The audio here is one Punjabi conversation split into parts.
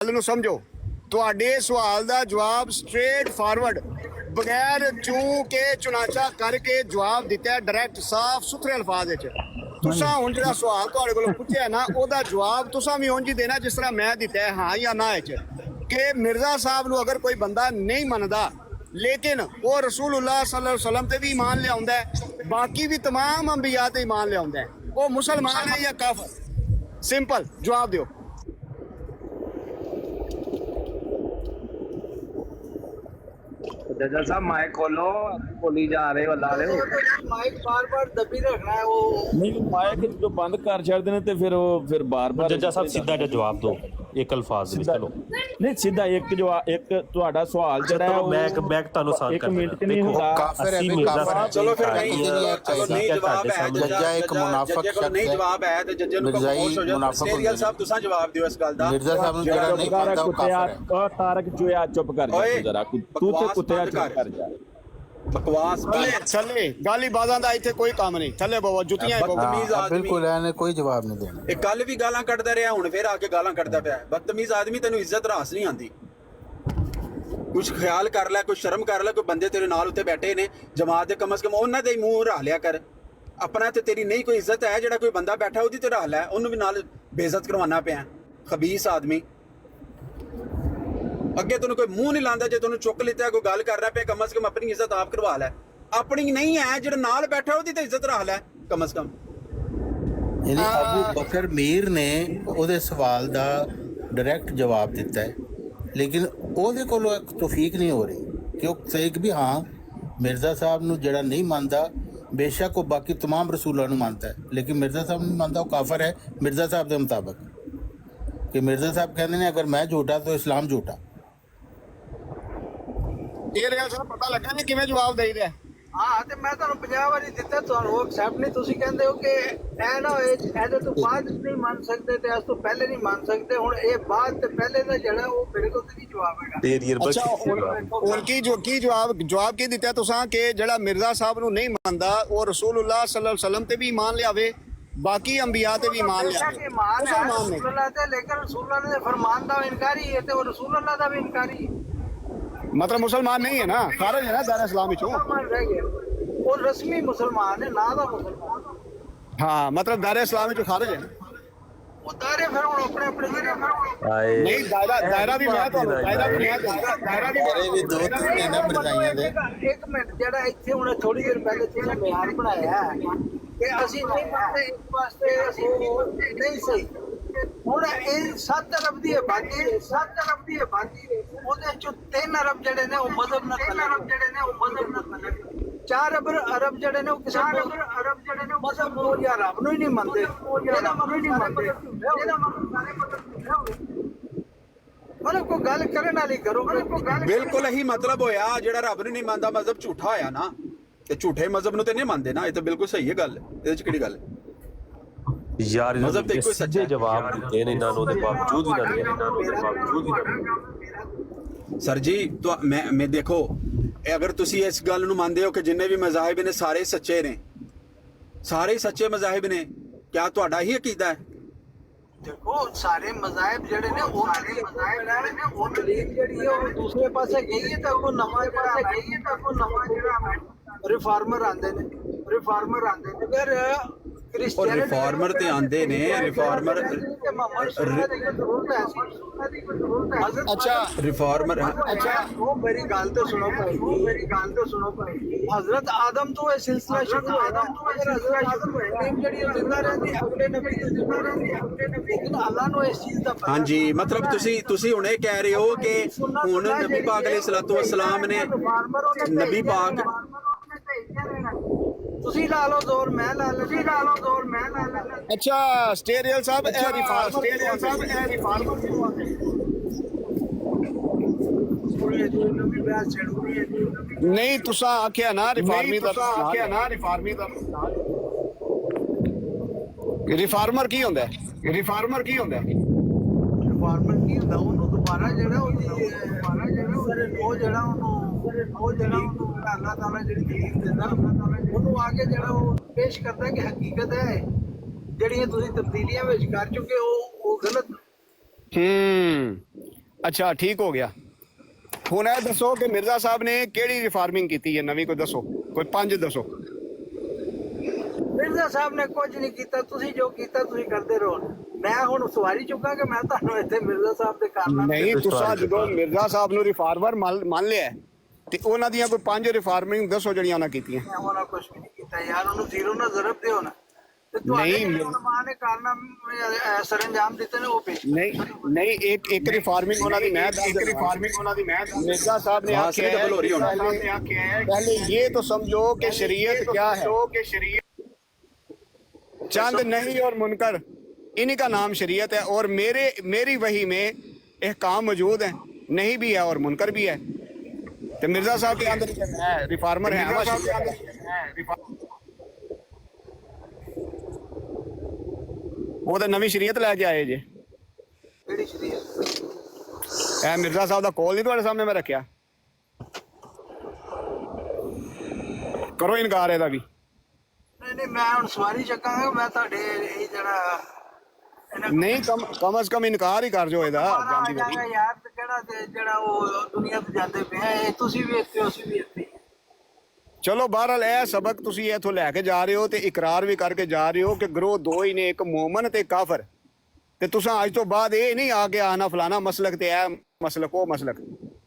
ਗੱਲ ਨੂੰ ਸਮਝੋ। ਤੁਹਾਡੇ ਸਵਾਲ ਦਾ ਜਵਾਬ ਸਟ੍ਰੇਟ ਫਾਰਵਰਡ ਬਗੈਰ ਚੂੰ ਕੇ ਚੁਨਾਚਾ ਕਰਕੇ ਜਵਾਬ ਦਿੱਤਾ, ਡਾਇਰੈਕਟ ਸਾਫ਼ ਸੁਥਰੇ ਅਲਫਾਜ਼ ਵਿੱਚ। ਤੁਸਾਂ ਹੁਣ ਜਿਹੜਾ ਸਵਾਲ ਤੁਹਾਡੇ ਕੋਲੋਂ ਪੁੱਛਿਆ ਨਾ, ਉਹਦਾ ਜਵਾਬ ਤੁਸਾਂ ਵੀ ਉਂਝ ਹੀ ਦੇਣਾ ਜਿਸ ਤਰ੍ਹਾਂ ਮੈਂ ਦਿੱਤਾ, ਹਾਂ ਜਾਂ ਨਾ ਵਿੱਚ, ਕਿ ਮਿਰਜ਼ਾ ਸਾਹਿਬ ਨੂੰ ਅਗਰ ਕੋਈ ਬੰਦਾ ਨਹੀਂ ਮੰਨਦਾ ਲੇਕਿਨ ਉਹ ਰਸੂਲੁल्लाह सल्लल्लाहु अलैहि वसल्लम ਤੇ ਵੀ ਈਮਾਨ ਲਿਆਉਂਦਾ ਹੈ, ਬਾਕੀ ਵੀ तमाम ਅੰਬੀਆ ਤੇ ਈਮਾਨ ਲਿਆਉਂਦਾ ਹੈ, ਉਹ ਮੁਸਲਮਾਨ ਹੈ ਜਾਂ ਕਾਫਰ? ਸਿੰਪਲ ਜਵਾਬ ਦਿਓ। जज साहब माइक खोलो, बोली जा रहे हो ला रहे हो माइक बार बार दबी रखना है वो नहीं माइक जो बंद कर छड़ते ने ते फिर बार बार जज्जा साहब सीधा जिहा जवाब दो एक अल्फाज ਵਿੱਚ ਚਲੋ ਨਹੀਂ ਸਿੱਧਾ ਇੱਕ ਤੁਹਾਡਾ ਸਵਾਲ ਜਿਹੜਾ ਹੈ ਮੈਂ ਤੁਹਾਨੂੰ ਆਸਾਨ ਇੱਕ ਮਿੰਟ ਚ ਨਹੀਂ ਹੁੰਦਾ। ਕਾਫਰ ਹੈ ਵੀ ਕਾਫਰ। ਚਲੋ ਫਿਰ ਨਹੀਂ ਜਵਾਬ ਹੈ ਜੱਜਾ ਇੱਕ ਮੁਨਾਫਿਕ ਸ਼ਖਸ ਨਹੀਂ ਜਵਾਬ ਹੈ ਤੇ ਜੱਜੇ ਨੂੰ ਖਾਮੋਸ਼ ਹੋ ਜਾਓ। ਸਟੇਰੀਅਲ ਸਾਹਿਬ ਤੁਸੀਂ ਜਵਾਬ ਦਿਓ ਇਸ ਗੱਲ ਦਾ। ਮਿਰਜ਼ਾ ਸਾਹਿਬ ਨੂੰ ਜਿਹੜਾ ਨਹੀਂ ਪਤਾ ਉਹ ਕਾਫਰ ਹੈ। ਤਾਰਕ ਚੋਇਆ ਚੁੱਪ ਕਰ ਜਾ ਜ਼ਰਾ, ਤੂੰ ਤੇ ਕੁੱਤਿਆ ਚੁੱਪ ਕਰ ਜਾ। ਬਕਵਾਸ ਥੱਲੇ ਗਾਲੀ ਬਾਜ਼ਾਂ ਦਾ ਇੱਥੇ ਕੋਈ ਕੰਮ ਨਹੀਂ, ਥੱਲੇ ਬਵੋ ਜੁੱਤੀਆਂ ਬਦਤਮੀਜ਼ ਆਦਮੀ। ਬਿਲਕੁਲ ਇਹਨੇ ਕੋਈ ਜਵਾਬ ਨਹੀਂ ਦੇਣਾ। ਇਹ ਕੱਲ ਵੀ ਗਾਲਾਂ ਕੱਢਦਾ ਰਿਹਾ, ਹੁਣ ਫੇਰ ਆ ਕੇ ਗਾਲਾਂ ਕੱਢਦਾ ਪਿਆ। ਬਦਤਮੀਜ਼ ਆਦਮੀ, ਤੈਨੂੰ ਇੱਜ਼ਤ ਰਾਸ ਨਹੀਂ ਆਂਦੀ। ਕੁਛ ਖਿਆਲ ਕਰ ਲੈ, ਕੁਛ ਸ਼ਰਮ ਕਰ ਲੈ। ਕੋਈ ਬੰਦੇ ਤੇਰੇ ਨਾਲ ਉੱਤੇ ਬੈਠੇ ਨੇ ਜਮਾਤ ਦੇ, ਕਮ ਸੇ ਕਮ ਉਹਨਾਂ ਦੇ ਹੀ ਮੂੰਹ ਰਾਹ ਲਿਆ ਕਰ। ਆਪਣਾ ਤੇ ਤੇਰੀ ਨਹੀਂ ਕੋਈ ਇੱਜ਼ਤ ਹੈ, ਜਿਹੜਾ ਕੋਈ ਬੰਦਾ ਬੈਠਾ ਉਹਦੀ ਤੇ ਰਾਹ ਲੈ, ਉਹਨੂੰ ਵੀ ਨਾਲ ਬੇਇੱਜ਼ਤ ਕਰਵਾਉਣਾ ਪਿਆ। ਖਬੀਸ ਆਦਮੀ, ਅੱਗੇ ਤੈਨੂੰ ਕੋਈ ਮੂੰਹ ਨਹੀਂ ਲਾਂਦਾ। ਜੇ ਤੈਨੂੰ ਚੁੱਕ ਲਿੱਤਾ, ਕੋਈ ਗੱਲ ਕਰਨਾ ਪਿਆ, ਕਮ ਸੇ ਕਮ ਆਪਣੀ ਇੱਜ਼ਤ ਆਪ ਕਰਵਾ ਲੈ। ਆਪਣੀ ਨਹੀਂ ਹੈ, ਜਿਹੜਾ ਨਾਲ ਬੈਠਾ ਉਹਦੀ ਤੇ ਇੱਜ਼ਤ ਰੱਖ ਲੈ ਕਮ ਸੇ ਕਮ। ਯਾਨੀ ਅਬੂ ਬਕਰ ਮੀਰ ਨੇ ਉਹਦੇ ਸਵਾਲ ਦਾ ਡਾਇਰੈਕਟ ਜਵਾਬ ਦਿੱਤਾ ਹੈ, ਲੇਕਿਨ ਉਹਦੇ ਕੋਲੋਂ ਤੌਫੀਕ ਨਹੀਂ ਹੋ ਰਹੀ ਕਿ ਉਹ ਕਹੇ ਕਿ ਵੀ ਹਾਂ ਮਿਰਜ਼ਾ ਸਾਹਿਬ ਨੂੰ ਜਿਹੜਾ ਨਹੀਂ ਮੰਨਦਾ, ਬੇਸ਼ੱਕ ਉਹ ਬਾਕੀ तमाम ਰਸੂਲਾਂ ਨੂੰ ਮੰਨਦਾ ਹੈ, ਲੇਕਿਨ ਮਿਰਜ਼ਾ ਸਾਹਿਬ ਨੂੰ ਮੰਨਦਾ ਉਹ ਕਾਫਰ ਹੈ ਮਿਰਜ਼ਾ ਸਾਹਿਬ ਦੇ ਮੁਤਾਬਕ। ਕਿ ਮਿਰਜ਼ਾ ਸਾਹਿਬ ਕਹਿੰਦੇ ਨੇ ਅਗਰ ਮੈਂ ਝੂਠਾ ਤਾਂ ਇਸਲਾਮ ਝੂਠਾ। ਇਹ ਰਿਹਾ ਸਰ, ਪਤਾ ਲੱਗਾ ਨਹੀਂ ਕਿਵੇਂ ਜਵਾਬ ਦੇਈ ਰਿਹਾ। हाँ तो मैं ਤੁਹਾਨੂੰ 50 ਵਾਰੀ ਦਿੱਤਾ, ਤੁਹਾਨੂੰ ਐਕਸੈਪਟ ਨਹੀਂ। ਤੁਸੀਂ ਕਹਿੰਦੇ ਹੋ ਕਿ ਇਹ ਨਾ ਹੋਏ ਇਹਦੇ ਤੋਂ ਬਾਅਦ ਨਹੀਂ ਮੰਨ ਸਕਦੇ ਤੇ ਇਸ ਤੋਂ ਪਹਿਲੇ ਨਹੀਂ ਮੰਨ ਸਕਦੇ। ਹੁਣ ਇਹ ਬਾਅਦ ਤੇ ਪਹਿਲੇ ਦਾ ਜਿਹੜਾ ਉਹ ਮੇਰੇ ਕੋਲ ਤੇ ਨਹੀਂ ਜਵਾਬ ਹੈਗਾ। ਅੱਛਾ ਹੁਣ ਕੀ ਜਵਾਬ ਕੀ ਦਿੱਤਾ ਤੁਸੀਂ ਕਿ ਜਿਹੜਾ ਮਿਰਜ਼ਾ ਸਾਹਿਬ ਨੂੰ ਨਹੀਂ ਮੰਨਦਾ ਉਹ ਰਸੂਲੁल्लाह सल्लल्लाहु अलैहि वसल्लम ਤੇ ਵੀ ਈਮਾਨ ਲਿਆਵੇ, ਬਾਕੀ ਅੰਬੀਆ ਤੇ ਵੀ ਈਮਾਨ ਲਿਆਵੇ। ਰਸੂਲullah ਤੇ ਲੇਕਿਨ ਰਸੂਲullah ਦੇ ਫਰਮਾਨ ਦਾ ਇਨਕਾਰੀ ਹੈ ਤੇ ਉਹ ਰਸੂਲullah ਦਾ ਵੀ ਇਨਕਾਰੀ ਹੈ। मतलब मुसलमान नहीं है ना, खारिज है ना दायरा इस्लाम विचों। वो रस्मी मुसलमान है ना दा मुसलमान। हाँ मतलब दायरा इस्लाम विचों खारिज है। वो दायरे फिर हुण अपने अपने नहीं दायरा भी मैं तो दायरा भी दो तीन ना बरताइयां दे। एक मिनट जेड़ा इत्थे हुण थोड़ी देर पहले तुसीं बयान बनाया है कि ਅਸੀਂ ਨਹੀਂ ਮੰਨਦੇ, ਇਸ ਵਾਸਤੇ ਅਸੀਂ ਨਹੀਂ ਸਹੀ। ਹੁਣ ਇਹ 7 ਅਰਬ ਦੀ ਆਬਾਦੀ, 7 ਅਰਬ ਦੀ ਆਬਾਦੀ, ਉਹਦੇ ਚੋਂ 3 ਅਰਬ ਜਿਹੜੇ ਨੇ ਉਹ ਮਜ਼ਹਬ ਨਾਲ ਤਲਕ, 4 ਅਰਬ ਜਿਹੜੇ ਨੇ ਉਹ ਕਿਸੇ ਮਜ਼ਹਬ ਨੂੰ ਜਾਂ ਰੱਬ ਨੂੰ ਹੀ ਨਹੀਂ ਮੰਨਦੇ। ਇਹਦਾ ਮਤਲਬ ਨਹੀਂ ਮੰਨਦੇ, ਇਹਦਾ ਮਤਲਬ ਸਾਰੇ ਮਤਲਬ ਕੋਈ ਗੱਲ ਕਰਨ ਵਾਲੀ ਕਰੋ। ਬਿਲਕੁਲ ਇਹੀ ਮਤਲਬ ਹੋਇਆ, ਜਿਹੜਾ ਰੱਬ ਨੂੰ ਨਹੀਂ ਮੰਨਦਾ ਮਜ਼ਹਬ ਝੂਠਾ ਹੋਇਆ ਨਾ, ਤੇ ਝੂਠੇ ਮਜ਼ਹਬ ਨੂੰ ਤੇ ਨਹੀਂ ਮੰਨਦੇ ਨਾ। ਇਹ ਤਾਂ ਬਿਲਕੁਲ ਸਹੀ ਹੈ ਗੱਲ, ਇਹਦੇ ਚ ਕਿਹੜੀ ਗੱਲ ਹੈ? ਯਾਰ ਮਜ਼ਹਬ ਤੇ ਕੋਈ ਸੱਚੇ ਜਵਾਬ ਦਿੱਤੇ ਨੇ ਇਹਨਾਂ ਨੂੰ, ਦੇ ਬਾਵਜੂਦ ਵੀ ਸਰ ਜੀ ਮੈਂ ਦੇਖੋ, ਅਗਰ ਤੁਸੀਂ ਇਸ ਗੱਲ ਨੂੰ ਮੰਨਦੇ ਹੋ ਕਿ ਜਿੰਨੇ ਵੀ ਮਜ਼ਾਹਿਬ ਨੇ ਸਾਰੇ ਸੱਚੇ ਨੇ, ਸਾਰੇ ਸੱਚੇ ਮਜ਼ਾਹਿਬ ਨੇ, ਕਿਆ ਤੁਹਾਡਾ ਹੀ ਅਕੀਦਾ ਹੈ? ਦੇਖੋ ਸਾਰੇ ਮਜ਼ਾਹਿਬ ਜਿਹੜੇ ਨੇ ਉਹ ਉਹ ਦਲੀਲ ਜਿਹੜੀ ਹੈ ਉਹ ਦੂਸਰੇ ਪਾਸੇ ਗਈ ਹੈ, ਤਾਂ ਉਹ ਨਵਾਂ ਜਿਹੜਾ ਰਿਫਾਰਮਰ ਆਂਦੇ ਨੇ ਫਿਰ ਔਰ ਰਿਫਾਰਮਰ ਤੇ ਆਂਦੇ ਨੇ, ਰਿਫਾਰਮਰ अच्छा ਰਿਫਾਰਮਰ अच्छा वो मेरी गाल तो सुनो भाई, हजरत आदम तो ये सिलसिला शुरू है ना, हजरत आदम ਜਿਹੜੀ ਜ਼ਿੰਦਾ ਰਹਿੰਦੀ ਅਗਲੇ ਨਬੀ ਦੀ ਜ਼ਿੰਦਾ ਰਹਿੰਦੀ ਲੇਕਿਨ ਅੱਲਾਹ ਨੂੰ ਇਸ ਚੀਜ਼ ਦਾ ਹਾਂਜੀ। ਮਤਲਬ ਤੁਸੀਂ ਹੁਣ ਇਹ ਕਹਿ ਰਹੇ ਹੋ ਕਿ ਹੁਣ ਨਬੀ ਪਾਕ ਅਲੈਹਿਸਸਲਾਤੁ ਵਸਸਲਾਮ ਨੇ ਨਬੀ ਪਾਕ ਤੁਸੀਂ ਲਾ ਲਓ ਜ਼ੋਰ, ਮੈਂ ਲਾ ਲਾਂ। अच्छा स्टेरियल साहब नहीं तुसा आख्या ना रिफार्मी दा रिफार्मर की होंदा है? ਰਿਫਾਰਮਰ ਕੀ ਹੁੰਦਾ ਉਹਨੂੰ ਦੁਬਾਰਾ ਜਿਹੜਾ ਉਹ ਜਿਹੜਾ ਉਹਨੂੰ ਅੱਲਾਹ ਤਾਲਾ ਜਿਹੜੀ ਦਲੀਲ ਦਿੰਦਾ ਉਹਨੂੰ ਆ ਕੇ ਜਿਹੜਾ ਉਹ ਪੇਸ਼ ਕਰਦਾ ਕਿ ਹਕੀਕਤ ਹੈ ਜਿਹੜੀਆਂ ਤੁਸੀਂ ਤਬਦੀਲੀਆਂ ਵਿੱਚ ਕਰ ਚੁੱਕੇ ਹੋ ਉਹ ਗਲਤ। ਅੱਛਾ ਠੀਕ ਹੋ ਗਿਆ। ਹੁਣ ਇਹ ਦੱਸੋ ਕਿ ਮਿਰਜ਼ਾ ਸਾਹਿਬ ਨੇ ਕਿਹੜੀ ਰਿਫਾਰਮਿੰਗ ਕੀਤੀ ਹੈ ਨਵੀਂ, ਕੋਈ ਦੱਸੋ, ਕੋਈ 5 ਦੱਸੋ। ਮਿਰਜ਼ਾ ਸਾਹਿਬ ਨੇ ਕੁਝ ਨਹੀਂ ਕੀਤਾ, ਤੁਸੀਂ ਜੋ ਕੀਤਾ ਤੁਸੀਂ ਕਰਦੇ ਰਹੋ। ਮੈਂ ਹੁਣ ਸਵਾਰੀ ਚੁੱਕਾਂ ਕਿ ਮੈਂ ਤੁਹਾਨੂੰ ਇੱਥੇ ਮਿਰਜ਼ਾ ਸਾਹਿਬ ਦੇ ਕਾਰਨਾਂ ਨਹੀਂ ਤੁਸੀਂ ਜਦੋਂ ਮਿਰਜ਼ਾ ਸਾਹਿਬ ਨੂੰ ਰਿਫਾਰਮਰ ਮੰਨ ਲਿਆ ਤੇ ਉਹਨਾਂ ਦੀਆਂ ਕੋਈ 5 ਰਿਫਾਰਮਿੰਗ ਦੱਸੋ ਜਿਹੜੀਆਂ ਉਹਨਾਂ ਕੀਤੀਆਂ। ਉਹਨਾਂ ਕੁਝ ਵੀ ਨਹੀਂ ਕੀਤਾ ਯਾਰ, ਉਹਨੂੰ ਜ਼ੀਰੋ ਨਾਲ ਜ਼ਰਬ ਦਿਓ ਨਾ। ਤੇ ਨਹੀਂ, ਮਾਂ ਨੇ ਕਾਰਨਾਂ ਸਰੰਜਾਮ ਦਿੱਤੇ ਨੇ ਉਹ ਪੇਸ਼। ਨਹੀਂ ਇੱਕ ਰਿਫਾਰਮਿੰਗ ਉਹਨਾਂ ਦੀ ਮੈਂ मिर्जा साहब ने पहले ये तो समझो कि शरीयत क्या है। चंद नहीं और मुनकर इन्हीं का नाम शरीयत है, और मेरी वही में अहकाम मौजूद है, नहीं भी है और मुनकर भी है। तो मिर्जा साहब के अंदर है रिफार्मर है, वो तो नवी शरीयत लैके आए जे। ਕਿਹੜੀ ਸ਼ਰੀਅਤ? ਇਹ ਮਿਰਜ਼ਾ ਸਾਹਿਬ ਦਾ ਕੋਲ ਨਹੀਂ ਤੁਹਾਡੇ ਸਾਹਮਣੇ ਮੈਂ ਰੱਖਿਆ, ਕਰੋ ਇਨਕਾਰ ਇਹਦਾ ਵੀ। ਨਹੀਂ ਮੈਂ ਹੁਣ ਸਵਾਰੀ ਚੱਕਾਂਗਾ, ਮੈਂ ਤੁਹਾਡੇ ਇਹ ਜਿਹੜਾ ਨਹੀਂ ਕਮ ਅਜ਼ ਕਮ ਇਨਕਾਰ ਹੀ ਕਰ ਜੋ ਇਹਦਾ ਜਾਂਦੀ ਵਾਰੀ। ਯਾਰ ਤੇ ਕਿਹੜਾ ਤੇ ਜਿਹੜਾ ਉਹ ਦੁਨੀਆ ਤੇ ਜਾਂਦੇ ਪਏ ਆ, ਤੁਸੀਂ ਵੀ ਇੱਥੇ ਅਸੀਂ ਵੀ ਇੱਥੇ। ਚਲੋ ਬਹਰਹਾਲ ਇਹ ਸਬਕ ਤੁਸੀਂ ਇੱਥੋਂ ਲੈ ਕੇ ਜਾ ਰਹੇ ਹੋ ਤੇ ਇਕਰਾਰ ਵੀ ਕਰਕੇ ਜਾ ਰਹੇ ਹੋ ਕਿ ਗਰੋਹ ਦੋ ਹੀ ਨੇ, ਇੱਕ ਮੂਮਨ ਤੇ ਕਾਫਰ। ਤੇ ਤੁਸੀਂ ਅੱਜ ਤੋਂ ਬਾਅਦ ਇਹ ਨਹੀਂ ਆ ਕੇ ਆਣਾ ਫਲਾਣਾ ਮਸਲਕ ਤੇ ਇਹ ਮਸਲਕ ਉਹ ਮਸਲਕ।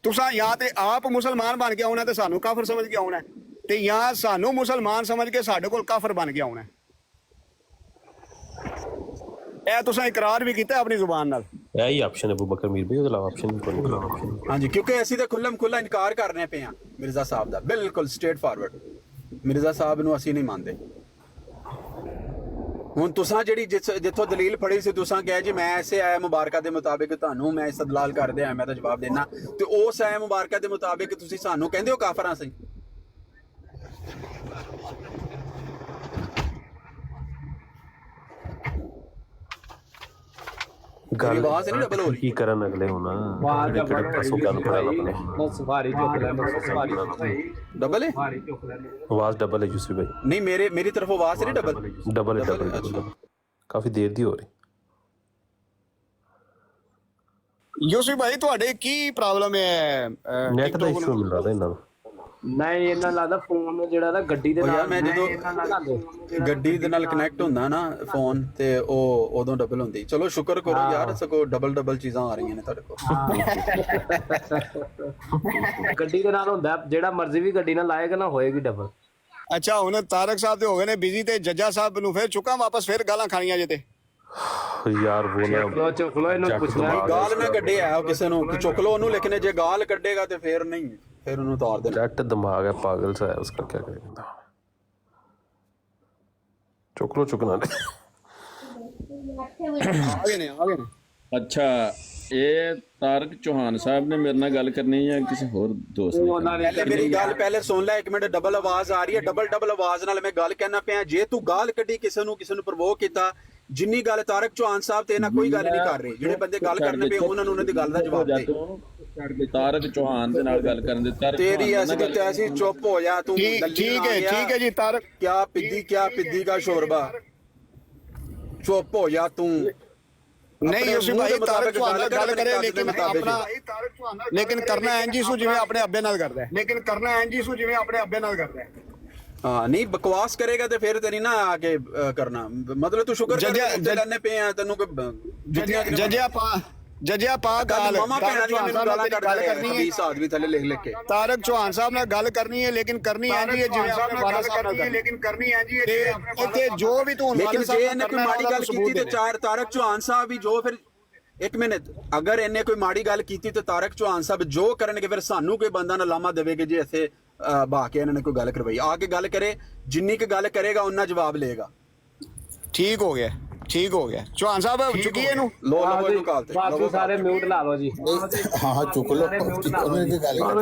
ਤੁਸੀਂ ਜਾਂ ਤੇ ਆਪ ਮੁਸਲਮਾਨ ਬਣ ਕੇ ਆਉਣਾ ਤੇ ਸਾਨੂੰ ਕਾਫਰ ਸਮਝ ਕੇ ਆਉਣਾ, ਤੇ ਜਾਂ ਸਾਨੂੰ ਮੁਸਲਮਾਨ ਸਮਝ ਕੇ ਸਾਡੇ ਕੋਲ ਕਾਫਰ ਬਣ ਕੇ ਆਉਣਾ। ਇਹ ਤੁਸੀਂ ਇਕਰਾਰ ਵੀ ਕੀਤਾ ਆਪਣੀ ਜ਼ੁਬਾਨ ਨਾਲ। ਇਹੀ ਆਪਸ਼ਨ ਹੈ ਅਬੂ ਬਕਰ ਮੀਰ ਭਾਈ, ਉਹਦੇ ਇਲਾਵਾ ਆਪਸ਼ਨ ਨਹੀਂ ਕੋਈ। ਹਾਂਜੀ, ਕਿਉਂਕਿ ਅਸੀਂ ਤਾਂ ਖੁੱਲ੍ਹਮ ਖੁੱਲ੍ਹਾ ਇਨਕਾਰ ਕਰਨੇ ਪਏ ਹਾਂ ਮਿਰਜ਼ਾ ਸਾਹਿਬ ਦਾ, ਬਿਲਕੁਲ ਸਟ੍ਰੇਟ ਫਾਰਵਰਡ। ਮਿਰਜ਼ਾ ਸਾਹਿਬ ਨੂੰ ਅਸੀਂ ਨਹੀਂ ਮੰਨਦੇ। ਹੁਣ ਤੁਸਾਂ ਜਿਹੜੀ ਜਿੱਥੋਂ ਦਲੀਲ ਫੜੀ ਸੀ, ਤੁਸਾਂ ਕਿਹਾ ਜੀ ਮੈਂ ਐਸੇ ਆਇਆ ਮੁਬਾਰਕਾ ਦੇ ਮੁਤਾਬਿਕ ਤੁਹਾਨੂੰ ਮੈਂ ਇਸਤਦਲਾਲ ਕਰਦੇ ਆ, ਮੈਂ ਤਾਂ ਜਵਾਬ ਦੇਣਾ। ਤੇ ਉਸ ਆਇਆ ਮੁਬਾਰਕਾ ਦੇ ਮੁਤਾਬਿਕ ਤੁਸੀਂ ਸਾਨੂੰ ਕਹਿੰਦੇ ਹੋ ਕਾਫਰਾਂ ਸੀ। ਗੱਲ ਆਵਾਜ਼ ਨਹੀਂ ਡਬਲ ਹੋ ਰਹੀ। ਕੀ ਕਰਨ ਅਗਲੇ ਹੁਣ ਪਰਸੋਂ ਗੱਲ ਕਰਾ ਲਾ ਸਵਾਰੀ ਚੁੱਕ ਲੈ, ਡਬਲ ਹੈ ਆਵਾਜ਼ ਡਬਲ ਹੈ ਯੂਸਫ ਭਾਈ। ਨਹੀਂ ਮੇਰੀ ਤਰਫ ਆਵਾਜ਼ ਨਹੀਂ ਡਬਲ ਕਾਫੀ ਦੇਰ ਦੀ ਹੋ ਰਹੀ। ਯੂਸਫ ਭਾਈ ਤੁਹਾਡੇ ਕੀ ਪ੍ਰੋਬਲਮ ਹੈ? ਨੈਟ ਦਾ ਇਸ਼ੂ ਮਿਲ ਰਿਹਾ ਇਹਨਾਂ ਨੂੰ। ਨਹੀਂ ਇਹਨਾਂ ਲੱਗਦਾ ਫੋਨ ਜਿਹੜਾ ਨਾ ਗੱਡੀ ਦੇ ਨਾਲ, ਮੈਂ ਜਦੋਂ ਗੱਡੀ ਦੇ ਨਾਲ ਕਨੈਕਟ ਹੁੰਦਾ ਨਾ ਫੋਨ ਤੇ ਉਹ ਉਦੋਂ ਡਬਲ ਹੁੰਦੀ। ਚਲੋ ਸ਼ੁਕਰ ਕਰੋ ਯਾਰ, ਸਗੋਂ ਡਬਲ ਚੀਜ਼ਾਂ ਆ ਰਹੀਆਂ ਨੇ ਤੁਹਾਡੇ ਕੋਲ। ਗੱਡੀ ਦੇ ਨਾਲ ਹੁੰਦਾ, ਜਿਹੜਾ ਮਰਜ਼ੀ ਵੀ ਗੱਡੀ ਨਾਲ ਲਾਏਗਾ ਨਾ ਹੋਏਗੀ ਡਬਲ। ਅੱਛਾ ਹੁਣ ਤਾਰਕ ਸਾਹਿਬ ਤੇ ਹੋ ਗਏ ਨੇ ਬਿਜ਼ੀ, ਤੇ ਜੱਜਾ ਸਾਹਿਬ ਨੂੰ ਫਿਰ ਚੁੱਕਾਂ ਵਾਪਸ, ਫਿਰ ਗਾਲਾਂ ਖਾਣੀਆਂ ਜੇ ਤੇ ਯਾਰ ਬੋਲਣਾ ਚੁੱਕ ਲੋ ਇਹਨੂੰ, ਪੁੱਛਣਾ ਗਾਲ ਨਾ ਕੱਢੇ ਆ ਕਿਸੇ ਨੂੰ ਕਿ ਚੁੱਕ ਲੋ ਉਹਨੂੰ, ਲੇਕਿਨ ਜੇ ਗਾਲ ਕੱਢੇਗਾ ਤੇ ਫਿਰ ਨਹੀਂ, ਫਿਰ ਉਹਨੂੰ ਉਤਾਰ ਦੇਣਾ। ਜੱਟ ਦਿਮਾਗ ਹੈ ਪਾਗਲ ਸਾ ਹੈ, ਉਸका क्या करेगा। ਚੁੱਕ ਲੋ ਚੁੱਕਣਾ ਆ ਗਏ ਨੇ। ਅੱਛਾ, ਇਹ ਤਾਰਕ ਚੌਹਾਨ ਸਾਹਿਬ ਨੇ ਮੇਰੇ ਨਾਲ ਗੱਲ ਕਰਨੀ ਜਾਂ ਕਿਸੇ ਹੋਰ ਦੋਸਤ ਨੇ? ਪਹਿਲੇ ਮੇਰੀ ਗੱਲ ਪਹਿਲੇ ਸੁਣ ਲੈ ਇੱਕ ਮਿੰਟ। ਡਬਲ ਆਵਾਜ਼ ਆ ਰਹੀ ਹੈ, ਡਬਲ ਆਵਾਜ਼ ਨਾਲ ਮੈਂ ਗੱਲ ਕਹਿਣਾ ਪਿਆ। ਜੇ ਤੂੰ ਗਾਲ ਕੱਢੀ ਕਿਸੇ ਨੂੰ ਪ੍ਰਵੋਕ ਕੀਤਾ, ਜਿੰਨੀ ਗੱਲ ਤਾਰਕ ਚੌਹਾਨ ਸਾਹਿਬ ਤੇ ਇਹਨਾਂ ਕੋਈ ਗੱਲ ਨਹੀਂ ਕਰ ਰਹੇ। ਜਿਹੜੇ ਬੰਦੇ ਗੱਲ ਕਰਨੇ ਪਏ ਉਹਨਾਂ ਨੂੰ ਉਹਨਾਂ ਦੀ ਗੱਲ ਦਾ ਜਵਾਬ ਦੇ। ਤਾਰਕ ਚੌਹਾਨ ਦੇ ਨਾਲ ਗੱਲ ਕਰਨ ਦੇ। ਤੇਰੀ ਐਸੀ ਚੁੱਪ ਹੋ ਜਾ ਤੂੰ। ਠੀਕ ਹੈ ਜੀ ਤਾਰਕ। ਕਿਆ ਪਿੱਦੀ का शोरबा, चुप हो जा तू। नहीं यूसुफ भाई तारक चौहान ਨਾਲ ਗੱਲ ਕਰੇ, ਲੇਕਿਨ ਆਪਣਾ ਲੇਕਿਨ ਕਰਨਾ ਐਂ ਜੀ ਸੂ ਜਿਵੇਂ ਆਪਣੇ ਅੱਬੇ ਨਾਲ ਕਰਦਾ ਹੈ। ਹਾਂ ਨਹੀਂ ਬਕਵਾਸ ਕਰੇਗਾ ਤੇ ਫਿਰ ਤੇਰੀ ਨਾ ਆਗੇ ਕਰਨਾ, ਮਤਲਬ ਤੂੰ ਸ਼ੁਕਰ ਕਰ ਲੈਣੇ ਪਏ ਆ ਤੈਨੂੰ ਕੋਈ ਜੱਜਿਆ ਪਾ ਗੱਲ ਕਰਨੀ ਹੈ। ਆਦਮੀ ਥੱਲੇ ਲਿਖ ਕੇ ਤਾਰਕ ਚੌਹਾਨ ਸਾਹਿਬ ਨਾਲ ਗੱਲ ਕਰਨੀ ਹੈ, ਲੇਕਿਨ ਕਰਨੀ ਐਂ ਜੀ ਜਿਵੇਂ ਆਪਣੇ ਵਾਲਾ ਸਾਹਿਬ ਨਾਲ ਕਰਨੀ ਹੈ। ਇੱਥੇ ਜੋ ਵੀ ਤੂੰ ਲੇਕਿਨ ਜੇ ਇਹਨੇ ਕੋਈ ਮਾੜੀ ਗੱਲ ਕੀਤੀ ਤੇ ਤਾਰਕ ਚੌਹਾਨ ਸਾਹਿਬ ਵੀ ਜੋ ਫਿਰ ਇੱਕ ਮਿੰਟ, ਅਗਰ ਇਹਨੇ ਕੋਈ ਮਾੜੀ ਗੱਲ ਕੀਤੀ ਤੇ ਤਾਰਕ ਚੌਹਾਨ ਸਾਹਿਬ ਜੋ ਕਰਨਗੇ ਫਿਰ ਸਾਨੂੰ ਕੋਈ ਬੰਦਾ ਨਾ ਲਾਮਾ ਦੇਵੇਗੇ ਜੇ ਇੱਥੇ ਬਾ ਕੇ ਇਹਨਾਂ ਨੇ ਕੋਈ ਗੱਲ ਕਰਵਾਈ। ਆ ਕੇ ਗੱਲ ਕਰੇ, ਜਿੰਨੀ ਕੁ ਗੱਲ ਕਰੇਗਾ ਉਨਾ ਜਵਾਬ ਲਏਗਾ। ਠੀਕ ਹੋ ਗਿਆ ਚੌਹਾਨ ਸਾਹਿਬ ਚੁੱਕੀ ਇਹਨੂੰ ਲੋ ਇਹਨੂੰ ਕਾਲ ਤੇ ਬਾਕੀ ਸਾਰੇ ਮਿਊਟ ਲਾ ਲਓ ਜੀ। हाँ चुक लो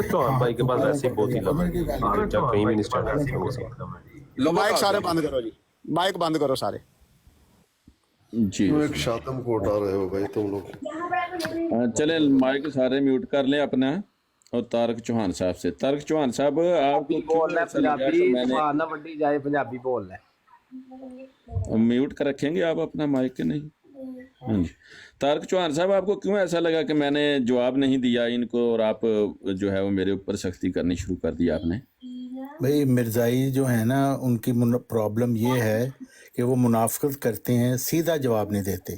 चौहान भाई के पास ऐसी बहुत ही लंबा जब कहीं भी नहीं स्टार्ट। लो माइक सारे बंद करो जी, माइक बंद करो सारे जी। एक शातम कोट आ रहे हो भाई तुम लोग। चले माइक सारे म्यूट कर ले अपना। और तारक चौहान साहब से, तारक चौहान साहब आपको बोल रहा पंजाबी ना वड्डी जाए, पंजाबी बोल रहा। म्यूट कर रखेंगे आप अपना माइक के? नहीं हाँ जी। तारक चौहान साहब, आपको क्यों ऐसा लगा कि मैंने जवाब नहीं दिया इनको और आप जो है वो मेरे ऊपर सख्ती करनी शुरू कर दी आपने? भाई मिर्ज़ाई जो है ना, उनकी प्रॉब्लम ये है कि वो मुनाफिकत करते हैं, सीधा जवाब नहीं देते।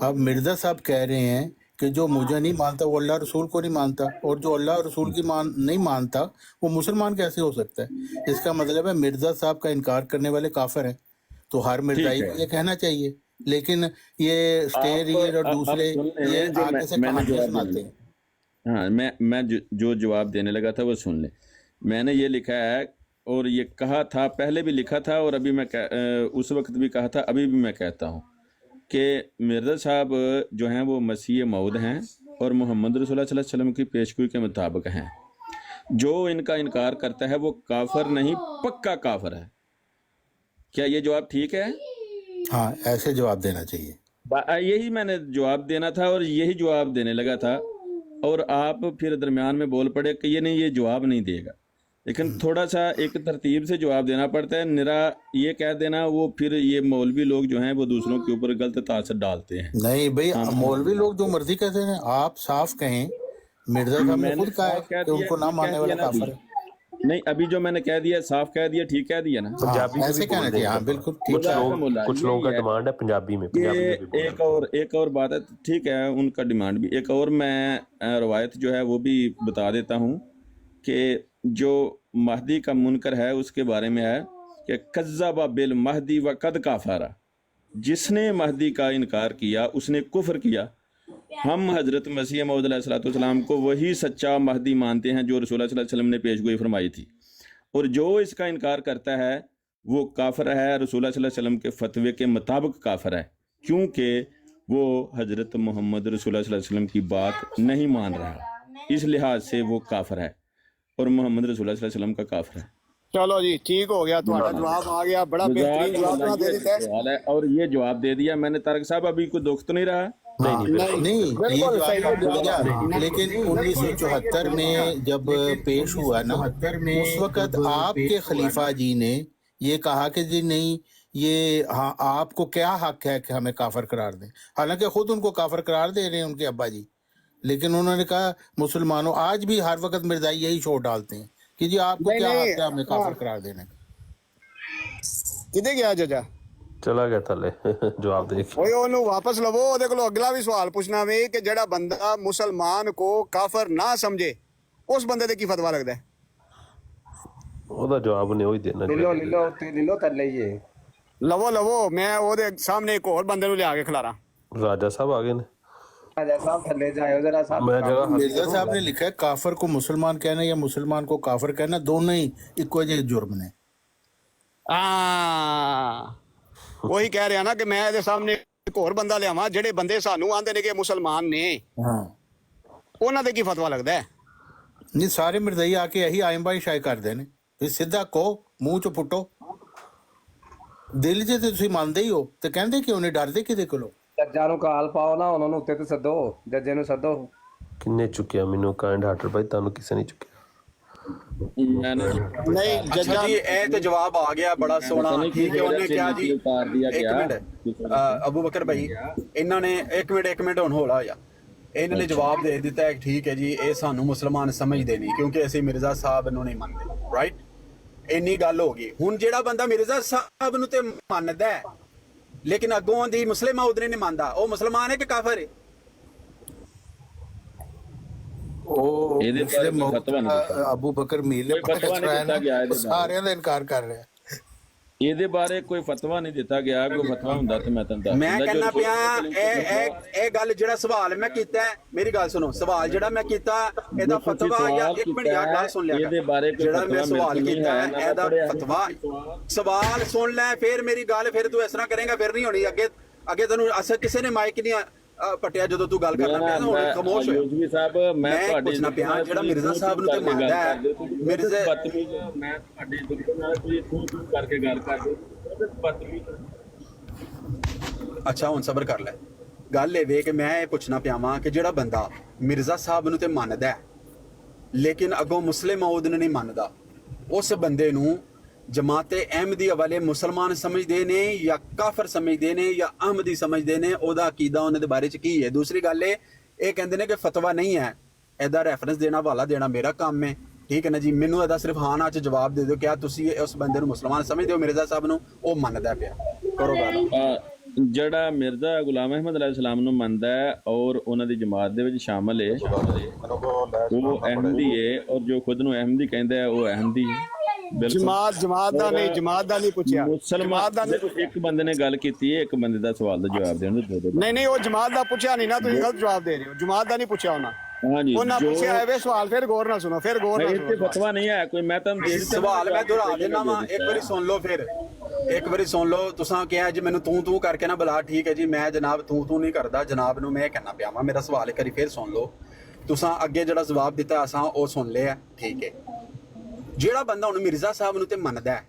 अब मिर्ज़ा साहब कह रहे हैं कि जो मुझे नहीं मानता वो अल्लाह रसूल को नहीं मानता, और जो अल्लाह रसूल की नहीं मानता वो मुसलमान कैसे हो सकता है? इसका मतलब है मिर्ज़ा साहब का इनकार करने वाले काफिर हैं। तो हर मिर्ज़ाई को ये कहना चाहिए, लेकिन ये स्टेरियर और दूसरे ये आगे से कहानियां सुनाते हैं। हाँ, मैं जो जवाब देने लगा था वो सुन ले। मैंने ये लिखा है और ये कहा था, पहले भी लिखा था और अभी मैं उस वक्त भी कहा था, अभी भी मैं कहता हूँ कि मिर्ज़ा साहब जो हैं वो मसीह मौद हैं और मोहम्मद रसूलुल्लाह सल्लल्लाहु अलैहि वसल्लम की पेशगोई के मुताबिक हैं। जो इनका इनकार करता है वो काफिर नहीं, पक्का काफिर है। क्या ये जवाब ठीक है? हाँ, ऐसे जवाब देना चाहिए। यही मैंने जवाब देना था और यही जवाब देने लगा था, और आप फिर दरमियान में बोल पड़े कि ये नहीं, ये जवाब नहीं देगा। लेकिन थोड़ा सा एक तरतीब से जवाब देना पड़ता है। निरा ये कह देना, वो फिर ये मौलवी लोग जो हैं वो दूसरों के ऊपर गलत तासर डालते हैं। नहीं भाई, मौलवी लोग जो मर्जी कहते हैं, आप साफ कहें। मिर्ज़ा साहब ने खुद कहा है कि उनको ना मानने वाला काफिर है। नहीं, अभी जो मैंने कह दिया, साफ कह दिया, ठीक कह दिया ना। पंजाबी ऐसे कहना चाहिए। हाँ बिल्कुल ठीक है। कुछ लोगों का डिमांड है पंजाबी में भी एक और बात है, ठीक है, उनका डिमांड भी। एक और मैं रवायत जो है वो भी बता देता हूँ कि जो महदी का मुनकर है उसके बारे में है कि कज़्ज़बा बिल महदी व कद काफरा, जिसने महदी का इनकार किया उसने कुफ्र किया। हम हज़रत मसीह मौऊद अलैहिस्सलाम को वही सच्चा महदी मानते हैं जो रसूलुल्लाह सल्लल्लाहु अलैहि वसल्लम ने पेशगोई फरमाई थी, और जो इसका इनकार करता है वो काफिर है, रसूलुल्लाह सल्लल्लाहु अलैहि वसल्लम के फतवे के मुताबिक काफिर है, क्योंकि वो हज़रत मोहम्मद रसूलुल्लाह सल्लल्लाहु अलैहि वसल्लम की बात नहीं मान रहा। इस लिहाज से वो काफिर है और मोहम्मद रसूलुल्लाह सल्लल्लाहु अलैहि वसल्लम का काफिर है। चलो जी, ठीक हो गया, तुम्हारा जवाब आ गया, बड़ा बेहतरीन जवाब दे देता है। और ये जवाब दे दिया मैंने। तारक साहब, अभी कोई दुख तो नहीं रहा? नहीं, ये जवाब मिल गया। लेकिन 1974 में जब पेश हुआ ना, उस वक्त आपके खलीफा जी ने ये कहा कि जी नहीं, ये हाँ, आपको क्या हक है कि हमें काफिर करार दें। हालांकि खुद उनको काफिर करार दे रहे हैं उनके अब्बा जी, लेकिन उन्होंने कहा मुसलमानों, आज भी हर वक्त मिर्ज़ाई यही शोर डालते हैं कि जी आपको क्या हक है हमें काफिर करार देने का। किधे गया जजा? चला गया थले जवाब दे के। ओए ओनू वापस लवो, ओदे कोलों अगला भी सवाल पूछना वे कि जेड़ा बंदा मुसलमान को काफिर ना समझे उस बंदे दे की फतवा लगदा है? ओदा जवाब ने वही देना। लीलो थल्ले ये लवो मैं ओदे सामने एक और बंदे नु ले आके खिलारा। राजा साहब आ गए ने। राजा साहब थल्ले जाओ जरा साहब। मैं जगह मिर्ज़ा साहब ने लिखा है काफिर को मुसलमान कहना या मुसलमान को काफिर कहना दोनों ही इक्को जे जुर्म ने। वही कह रहा ना कि मैं ਇਹਦੇ ਸਾਹਮਣੇ ਇੱਕ ਹੋਰ ਬੰਦਾ ਲਿਆਵਾਂ ਜਿਹੜੇ ਬੰਦੇ ਸਾਨੂੰ ਆਂਦੇ ਨੇ ਕਿ ਮੁਸਲਮਾਨ ਨੇ, हाँ, ਉਹਨਾਂ ਦੇ ਕੀ ਫਤਵਾ ਲੱਗਦਾ ਹੈ? नहीं सारे मिर्ज़ाई आके यही आयम बाई शाय करते हैं। फिर सीधा कहो, मुंह चो पुट्टो। दिल च ते तुसीं ਮੰਨਦੇ ਹੀ ਹੋ ਤੇ ਕਹਿੰਦੇ ਕਿਉਂ ਨਹੀਂ, ਡਰਦੇ ਕਿਹਦੇ ਕੋਲੋਂ? ਜੱਜਾਂ ਨੂੰ ਕਾਲ ਪਾਓ ਨਾ, ਉਹਨਾਂ ਨੂੰ ਉੱਤੇ ਤੇ ਸੱਦੋ, ਜੱਜੇ ਨੂੰ ਸੱਦੋ। ਕਿੰਨੇ ਚੁੱਕਿਆ ਮੈਨੂੰ ਕਾਇੰਡ ਹਾਰਟਰ ਭਾਈ, ਤੁਹਾਨੂੰ ਕਿਸੇ ਨਹੀਂ ਚੁੱਕਿਆ। ਨਹੀਂ ਅੱਛਾ ਜੀ, ਇਹ ਤੇ ਜਵਾਬ ਆ ਗਿਆ ਬੜਾ ਸੋਹਣਾ। ਠੀਕ ਹੈ, ਉਹਨੇ ਕਿਹਾ ਜੀ, ਇੱਕ ਮਿੰਟ ਅਬੂ ਬਕਰ ਭਾਈ, ਇਹਨਾਂ ਨੇ ਇੱਕ ਮਿੰਟ ਹੁਣ ਹੋਲਾ ਹੋਇਆ। ਇਹਨਾਂ ਨੇ ਜਵਾਬ ਦੇ ਦਿੱਤਾ ਹੈ, ਠੀਕ ਹੈ ਜੀ, ਇਹ ਸਾਨੂੰ ਮੁਸਲਮਾਨ ਸਮਝਦੇ ਨਹੀਂ ਕਿਉਂਕਿ ਅਸੀਂ ਮਿਰਜ਼ਾ ਸਾਹਿਬ ਨੂੰ ਨਹੀਂ ਮੰਨਦੇ। ਰਾਈਟ, ਇੰਨੀ ਗੱਲ ਹੋ ਗਈ। ਹੁਣ ਜਿਹੜਾ ਬੰਦਾ ਮਿਰਜ਼ਾ ਸਾਹਿਬ ਨੂੰ ਤੇ ਮੰਨਦਾ ਹੈ ਲੇਕਿਨ ਅੱਗੋਂ ਦੀ ਮੁਸਲਿਮ ਮੌਦ ਨਹੀਂ ਮੰਨਦਾ, ਉਹ ਮੁਸਲਮਾਨ ਹੈ ਕਿ ਕਾਫਰ ਹੈ? अबू बकर मीर ने सारे का इनकार कर रहे हैं। ਇਹਦੇ ਬਾਰੇ ਕੋਈ ਫਤਵਾ ਨਹੀਂ ਦਿੱਤਾ ਗਿਆ। ਕੋਈ ਫਤਵਾ ਹੁੰਦਾ ਤੇ ਮੈਂ ਤੁਹਾਨੂੰ ਮੈਂ ਕਹਿੰਦਾ ਪਿਆ ਇਹ ਗੱਲ ਜਿਹੜਾ ਸਵਾਲ ਮੈਂ ਕੀਤਾ, ਮੇਰੀ ਗੱਲ ਸੁਣੋ, ਸਵਾਲ ਜਿਹੜਾ ਮੈਂ ਕੀਤਾ ਇਹਦਾ ਫਤਵਾ ਜਾਂ ਇੱਕ ਮਿੰਟ ਯਾਰ ਗੱਲ ਸੁਣ ਲਿਆ, ਇਹਦੇ ਬਾਰੇ ਜਿਹੜਾ ਮੈਂ ਸਵਾਲ ਕੀਤਾ ਇਹਦਾ ਫਤਵਾ, ਸਵਾਲ ਸੁਣ ਲੈ ਫਿਰ ਮੇਰੀ ਗੱਲ, ਫਿਰ ਤੂੰ ਇਸ ਤਰ੍ਹਾਂ ਕਰੇਗਾ ਫਿਰ ਨਹੀਂ ਹੋਣੀ। ਅੱਗੇ ਤੈਨੂੰ ਅਸਲ ਕਿਸੇ ਨੇ ਮਾਈਕ ਨਹੀਂ ਪਟਿਆ ਜਦੋਂ ਤੂੰ ਗੱਲ ਕਰਨਾ ਪਿਆ, ਹੁਣ ਖਾਮੋਸ਼ ਹੋ। ਸਾਹਿਬ ਮੈਂ ਪੁੱਛਣਾ ਪਿਆ ਜਿਹੜਾ ਮਿਰਜ਼ਾ ਸਾਹਿਬ ਨੂੰ ਤੇ ਮੰਨਦਾ ਹੈ, ਮਿਰਜ਼ਾ ਮੈਂ ਤੁਹਾਡੇ ਦੁਸ਼ਮਣ ਨਾਲ ਕੋਈ ਤੂੰ ਕਰਕੇ ਗੱਲ ਕਰਦੇ ਬਦਤਮੀਜ਼। ਅੱਛਾ ਹੁਣ ਸਬਰ ਕਰ ਲੈ। ਗੱਲ ਇਹ ਵੇ ਕਿ ਮੈਂ ਇਹ ਪੁੱਛਣਾ ਪਿਆ ਵਾਂ ਕਿ ਜਿਹੜਾ ਬੰਦਾ ਮਿਰਜ਼ਾ ਸਾਹਿਬ ਨੂੰ ਤੇ ਮੰਨਦਾ ਹੈ ਲੇਕਿਨ ਅੱਗੋਂ ਮੁਸਲਿਮ ਮੌਦ ਨੂੰ ਨਹੀਂ ਮੰਨਦਾ, ਉਸ ਬੰਦੇ ਨੂੰ ਜਮਾਤੇ ਅਹਿਮਦੀ ਵਾਲੇ ਮੁਸਲਮਾਨ ਸਮਝਦੇ ਨੇ ਜਾਂ ਕਾਫਰ ਸਮਝਦੇ ਨੇ ਜਾਂ ਅਹਿਮਦੀ ਸਮਝਦੇ ਨੇ, ਉਹਦਾ ਅਕੀਦਾ ਉਹਨਾਂ ਦੇ ਬਾਰੇ ਚ ਕੀ ਹੈ। ਦੂਸਰੀ ਗੱਲ ਇਹ ਕਹਿੰਦੇ ਨੇ ਕਿ ਫਤਵਾ ਨਹੀਂ ਹੈ, ਇਹਦਾ ਰੈਫਰੈਂਸ ਦੇਣਾ, ਹਵਾਲਾ ਦੇਣਾ ਮੇਰਾ ਕੰਮ ਹੈ, ਠੀਕ ਹੈ ਨਾ ਜੀ। ਮੈਨੂੰ ਇਹਦਾ ਸਿਰਫ ਹਾਂ ਨਾ ਚ ਜਵਾਬ ਦੇ ਦਿਓ, ਕਿਆ ਤੁਸੀਂ ਉਸ ਬੰਦੇ ਨੂੰ ਮੁਸਲਮਾਨ ਸਮਝਦੇ ਹੋ ਮਿਰਜ਼ਾ ਸਾਹਿਬ ਨੂੰ? ਉਹ ਮੰਨਦਾ ਪਿਆ, ਕਰੋ ਗੱਲ। ਜਿਹੜਾ ਮਿਰਜ਼ਾ ਗੁਲਾਮ ਅਹਿਮਦ ਅਲੈਹਿਸਲਾਮ ਨੂੰ ਮੰਨਦਾ ਹੈ ਔਰ ਉਹਨਾਂ ਦੀ ਜਮਾਤ ਦੇ ਵਿੱਚ ਸ਼ਾਮਲ ਹੈ, ਉਹ ਅਹਿਮਦੀ ਹੈ, ਔਰ ਜੋ ਖੁਦ ਨੂੰ ਅਹਿਮਦੀ ਕਹਿੰਦਾ ਹੈ ਉਹ ਅਹਿਮਦੀ ਹੈ। ਜਮਾਤ ਦਾ ਨਹੀਂ ਪੁੱਛਿਆ। ਮੁਸਲਮਾਨ ਇੱਕ ਬੰਦੇ ਨੇ ਗੱਲ ਕੀਤੀ ਹੈ, ਇੱਕ ਬੰਦੇ ਦਾ ਸਵਾਲ ਦਾ ਜਵਾਬ ਦੇਣ ਦੇ। ਨਹੀਂ ਉਹ ਜਮਾਤ ਦਾ ਪੁੱਛਿਆ ਨਹੀਂ ਨਾ, ਤੁਸੀਂ ਗਲਤ ਜਵਾਬ ਦੇ ਰਹੇ ਹੋ। ਜਮਾਤ ਦਾ ਨਹੀਂ ਪੁੱਛਿਆ ਉਹਨਾਂ। ਹਾਂਜੀ, ਉਹਨਾਂ ਪੁੱਛਿਆ ਹੈ ਸਵਾਲ, ਫਿਰ ਗੌਰ ਨਾਲ ਸੁਣੋ, ਫਿਰ ਗੌਰ ਨਾਲ ਸੁਣੋ। ਫਤਵਾ ਨਹੀਂ ਹੈ ਕੋਈ, ਮੈਂ ਤੁਹਾਨੂੰ ਦੇ ਸਵਾਲ ਮੈਂ ਦੁਹਰਾ ਦੇਣਾ ਵਾ, ਇੱਕ ਵਾਰੀ ਸੁਣ ਲਓ, ਫਿਰ ਇੱਕ ਵਾਰੀ ਸੁਣ ਲਓ। ਤੁਸੀਂ ਕਿਹਾ ਜੀ ਮੈਨੂੰ ਤੂੰ ਕਰਕੇ ਨਾ ਬੁਲਾ, ਠੀਕ ਹੈ ਜੀ, ਮੈਂ ਜਨਾਬ ਤੂੰ ਨਹੀਂ ਕਰਦਾ, ਜਨਾਬ ਨੂੰ ਮੈਂ ਕਹਿਣਾ ਪਿਆ ਵਾਂ। ਮੇਰਾ ਸਵਾਲ ਇੱਕ ਵਾਰੀ ਫਿਰ ਸੁਣ ਲਓ। ਤੁਸੀਂ ਅੱਗੇ ਜਿਹੜਾ ਜਵਾਬ ਦਿੱਤਾ ਅਸਾਂ ਉਹ ਸੁਣ ਲਿਆ, ਠੀਕ ਹੈ। ਜਿਹੜਾ ਬੰਦਾ ਹੁਣ ਮਿਰਜ਼ਾ ਸਾਹਿਬ ਨੂੰ ਤੇ ਮੰਨਦਾ ਹੈ,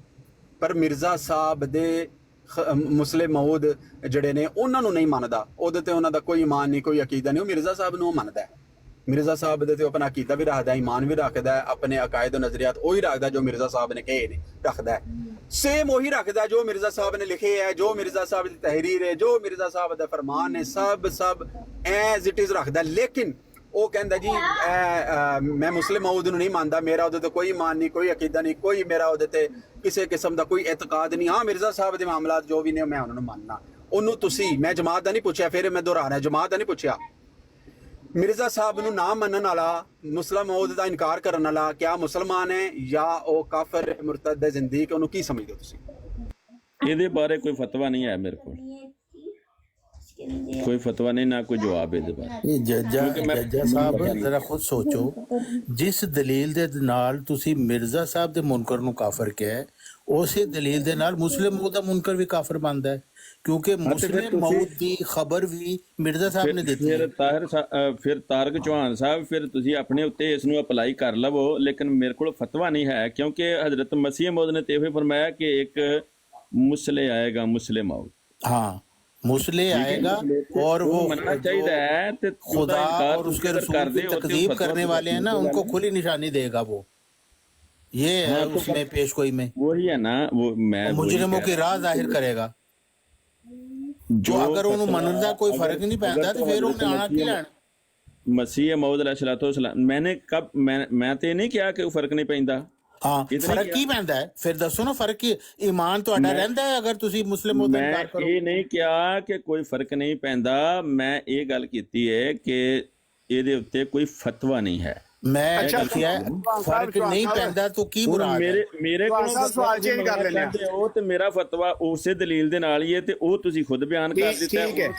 ਪਰ ਮਿਰਜ਼ਾ ਸਾਹਿਬ ਦੇ ਮੁਸਲਿਮ ਮਊਦ ਜਿਹੜੇ ਨੇ ਉਹਨਾਂ ਨੂੰ ਨਹੀਂ ਮੰਨਦਾ, ਉਹਦੇ ਤੇ ਉਹਨਾਂ ਦਾ ਕੋਈ ਈਮਾਨ ਨਹੀਂ, ਕੋਈ ਅਕੀਦਾ ਨਹੀਂ। ਉਹ ਮਿਰਜ਼ਾ ਸਾਹਿਬ ਨੂੰ ਮੰਨਦਾ ਹੈ, ਮਿਰਜ਼ਾ ਸਾਹਿਬ ਦੇ ਤੇ ਆਪਣਾ ਅਕੀਦਾ ਵੀ ਰੱਖਦਾ, ਈਮਾਨ ਵੀ ਰੱਖਦਾ, ਆਪਣੇ ਅਕਾਇਦ ਤੇ ਨਜ਼ਰੀਆਤ ਉਹੀ ਰੱਖਦਾ ਜੋ ਮਿਰਜ਼ਾ ਸਾਹਿਬ ਨੇ ਕਹੇ ਨੇ, ਰੱਖਦਾ ਹੈ ਸੇਮ ਉਹੀ ਰੱਖਦਾ ਜੋ ਮਿਰਜ਼ਾ ਸਾਹਿਬ ਨੇ ਲਿਖੇ ਹੈ, ਜੋ ਮਿਰਜ਼ਾ ਸਾਹਿਬ ਦੀ ਤਹਿਰੀਰ ਹੈ, ਜੋ ਮਿਰਜ਼ਾ ਸਾਹਿਬ ਦਾ ਫਰਮਾਨ ਹੈ, ਸਭ ਐਜ਼ ਇਟ ਇਜ਼ ਰੱਖਦਾ। ਲੇਕਿਨ ਉਹ ਕਹਿੰਦਾ ਜੀ ਮੈਂ ਮੁਸਲਿਮ ਮਊਦ ਨੂੰ ਨਹੀਂ ਮੰਨਦਾ, ਮੇਰਾ ਉਹਦੇ ਤੇ ਕੋਈ ਈਮਾਨ ਨਹੀਂ, ਕੋਈ ਅਕੀਦਾ ਨਹੀਂ, ਕੋਈ ਮੇਰਾ ਉਹਦੇ ਤੇ ਕਿਸੇ ਕਿਸਮ ਦਾ ਕੋਈ ਇਤਕਾਦ ਨਹੀਂ। ਹਾਂ, ਮਿਰਜ਼ਾ ਸਾਹਿਬ ਦੇ ਮਾਮਲਾਤ ਜੋ ਵੀ ਨੇ ਮੈਂ ਉਹਨਾਂ ਨੂੰ ਮੰਨਣਾ। ਉਹਨੂੰ ਤੁਸੀਂ, ਮੈਂ ਜਮਾਤ ਦਾ ਨਹੀਂ ਪੁੱਛਿਆ, ਫਿਰ ਮੈਂ ਦੁਹਰਾਣਾ, ਜਮਾਤ ਦਾ ਨਹੀਂ ਪੁੱਛਿਆ। ਮਿਰਜ਼ਾ ਸਾਹਿਬ ਨੂੰ ਨਾ ਮੰਨਣ ਵਾਲਾ, ਮੁਸਲਿਮ ਮਊਦ ਦਾ ਇਨਕਾਰ ਕਰਨ ਵਾਲਾ, ਕਿਆ ਮੁਸਲਮਾਨ ਹੈ ਜਾਂ ਉਹ ਕਾਫਰ ਮੁਰਤਦ ਜ਼ਿੰਦੀਕ, ਉਹਨੂੰ ਕੀ ਸਮਝਦੇ ਹੋ ਤੁਸੀਂ? ਇਹਦੇ ਬਾਰੇ ਕੋਈ ਫਤਵਾ ਨਹੀਂ ਹੈ ਮੇਰੇ ਕੋਲ, ਕੋਈ ਫਤਵਾ ਨਹੀਂ, ਨਾ ਕੋਈ ਜਵਾਬ ਇਹਦੇ ਬਾਰੇ। ਇਹ ਜੱਜਾ ਸਾਹਿਬ ਜ਼ਰਾ ਖੁਦ ਸੋਚੋ, ਜਿਸ ਦਲੀਲ ਦੇ ਨਾਲ ਤੁਸੀਂ ਮਿਰਜ਼ਾ ਸਾਹਿਬ ਦੇ ਮੁਨਕਰ ਨੂੰ ਕਾਫਰ ਕਿਹਾ, ਉਸੇ ਦਲੀਲ ਦੇ ਨਾਲ ਮੁਸਲਿਮ ਮਊਦ ਦਾ ਮੁਨਕਰ ਵੀ ਕਾਫਰ ਬਣਦਾ ਹੈ, ਕਿਉਂਕਿ ਮੁਸਲਿਮ ਮਊਦ ਦੀ ਖਬਰ ਵੀ ਮਿਰਜ਼ਾ ਸਾਹਿਬ ਨੇ ਦਿੱਤੀ ਹੈ। ਫਿਰ ਤਾਰਕ ਚੌਹਾਨ ਸਾਹਿਬ, ਫਿਰ ਤੁਸੀਂ ਆਪਣੇ ਉੱਤੇ ਇਸ ਨੂੰ ਅਪਲਾਈ ਕਰ ਲਵੋ, ਲੇਕਿਨ ਮੇਰੇ ਕੋਲ ਫਤਵਾ ਨਹੀਂ ਹੈ, ਕਿਉਂਕਿ ਹਜ਼ਰਤ ਮਸੀਹ ਮਊਦ ਨੇ ਤੇ ਇਹ ਫਰਮਾਇਆ ਕਿ ਇੱਕ ਮੁਸਲੇ ਆਏਗਾ, ਮੁਸਲਿਮ ਮਊਦ। हाँ, मुसले आएगा और वो मनना चाहिए है, खुदा और उसके रसूल की तकजीब करने वाले हैं ना, उनको खुली निशानी देगा वो। ये है उसमें पेशगोई में, वही है ना, वो मैं मुजरिमों की राह जाहिर करेगा। जो अगर उन्होंने मनन का कोई फर्क नहीं पैदा तो फिर उन्हें आना की लैन। मसीह मऊद अलैहिस्सलाम, मैंने कब मैं ते नहीं किया कि फर्क नहीं पैंदा। हाँ, फर्क की पैंदा है, फिर दसो ना फर्क की। ईमान तो अड़ा रहंदा है अगर तुसी मुस्लिम हो। मैं ये नहीं किया कि कोई फर्क नहीं पैंदा, मैं ये गल कीती है कि ਇਹਦੇ ਉੱਤੇ ਕੋਈ ਫਤਵਾ ਨਹੀਂ ਹੈ। ਮੈਂ ਕਿਹਾ ਫਰਕ ਨਹੀਂ ਪੈਂਦਾ ਤਾਂ ਕੀ ਮੁਰਾਦ ਹੈ? ਮੇਰੇ ਕੋਲ ਸਵਾਲ ਚੇਂਜ ਕਰ ਲੈਂਦੇ ਆ, ਉਹ ਤੇ ਮੇਰਾ ਫਤਵਾ ਉਸੇ ਦਲੀਲ ਦੇ ਨਾਲ ਹੀ ਹੈ, ਤੇ ਉਹ ਤੁਸੀਂ ਖੁਦ ਬਿਆਨ ਕਰ ਦਿੱਤਾ ਹੈ। ਠੀਕ ਹੈ,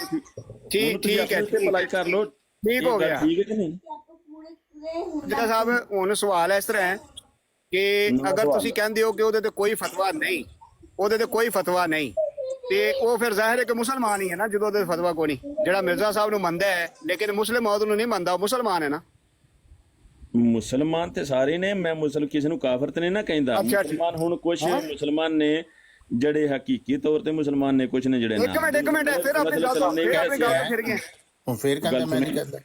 ਠੀਕ ਹੈ, ਅਪਲਾਈ ਕਰ ਲਓ, ਠੀਕ ਹੋ ਗਿਆ। ਠੀਕ ਹੈ ਕਿ ਨਹੀਂ? ਜਿਹੜਾ ਸਾਹਿਬ ਹੁਣ ਸਵਾਲ ਇਸ ਤਰ੍ਹਾਂ ਹੈ ਕਿ ਅਗਰ ਤੁਸੀਂ ਕਹਿੰਦੇ ਹੋ ਕਿ ਉਹਦੇ ਤੇ ਕੋਈ ਫਤਵਾ ਨਹੀਂ, ਉਹਦੇ ਤੇ ਕੋਈ ਫਤਵਾ ਨਹੀਂ, ਤੇ ਉਹ ਫਿਰ ਜ਼ਾਹਿਰ ਹੈ ਕਿ ਮੁਸਲਮਾਨ ਹੀ ਹੈ ਨਾ, ਜਦੋਂ ਉਹਦੇ ਫਤਵਾ ਕੋਈ ਨਹੀਂ। ਜਿਹੜਾ ਮਿਰਜ਼ਾ ਸਾਹਿਬ ਨੂੰ ਮੰਨਦਾ ਹੈ ਲੇਕਿਨ ਮੁਸਲਿਮ ਮੌਤ ਨੂੰ ਨਹੀਂ ਮੰਨਦਾ, ਉਹ ਮੁਸਲਮਾਨ ਹੈ ਨਾ। ਮੁਸਲਮਾਨ ਤੇ ਸਾਰੇ ਨੇ, ਮੈਂ ਕਿਸੇ ਨੂੰ ਕਾਫਰ ਤੇ ਨਹੀਂ ਨਾ ਕਹਿੰਦਾ। ਮੁਸਲਮਾਨ ਹੁਣ ਕੁਝ ਮੁਸਲਮਾਨ ਨੇ ਜਿਹੜੇ ਹਕੀਕੀ ਤੌਰ ਤੇ ਮੁਸਲਮਾਨ ਨੇ, ਕੁਝ ਨੇ ਜਿਹੜੇ ਇੱਕ ਮਿੰਟ ਫਿਰ ਆਪਣੀ ਗੱਲ ਤੋਂ ਫਿਰ ਗਏ, ਫਿਰ ਕਹਿੰਦਾ ਮੈਂ ਨਹੀਂ ਕਹਿੰਦਾ,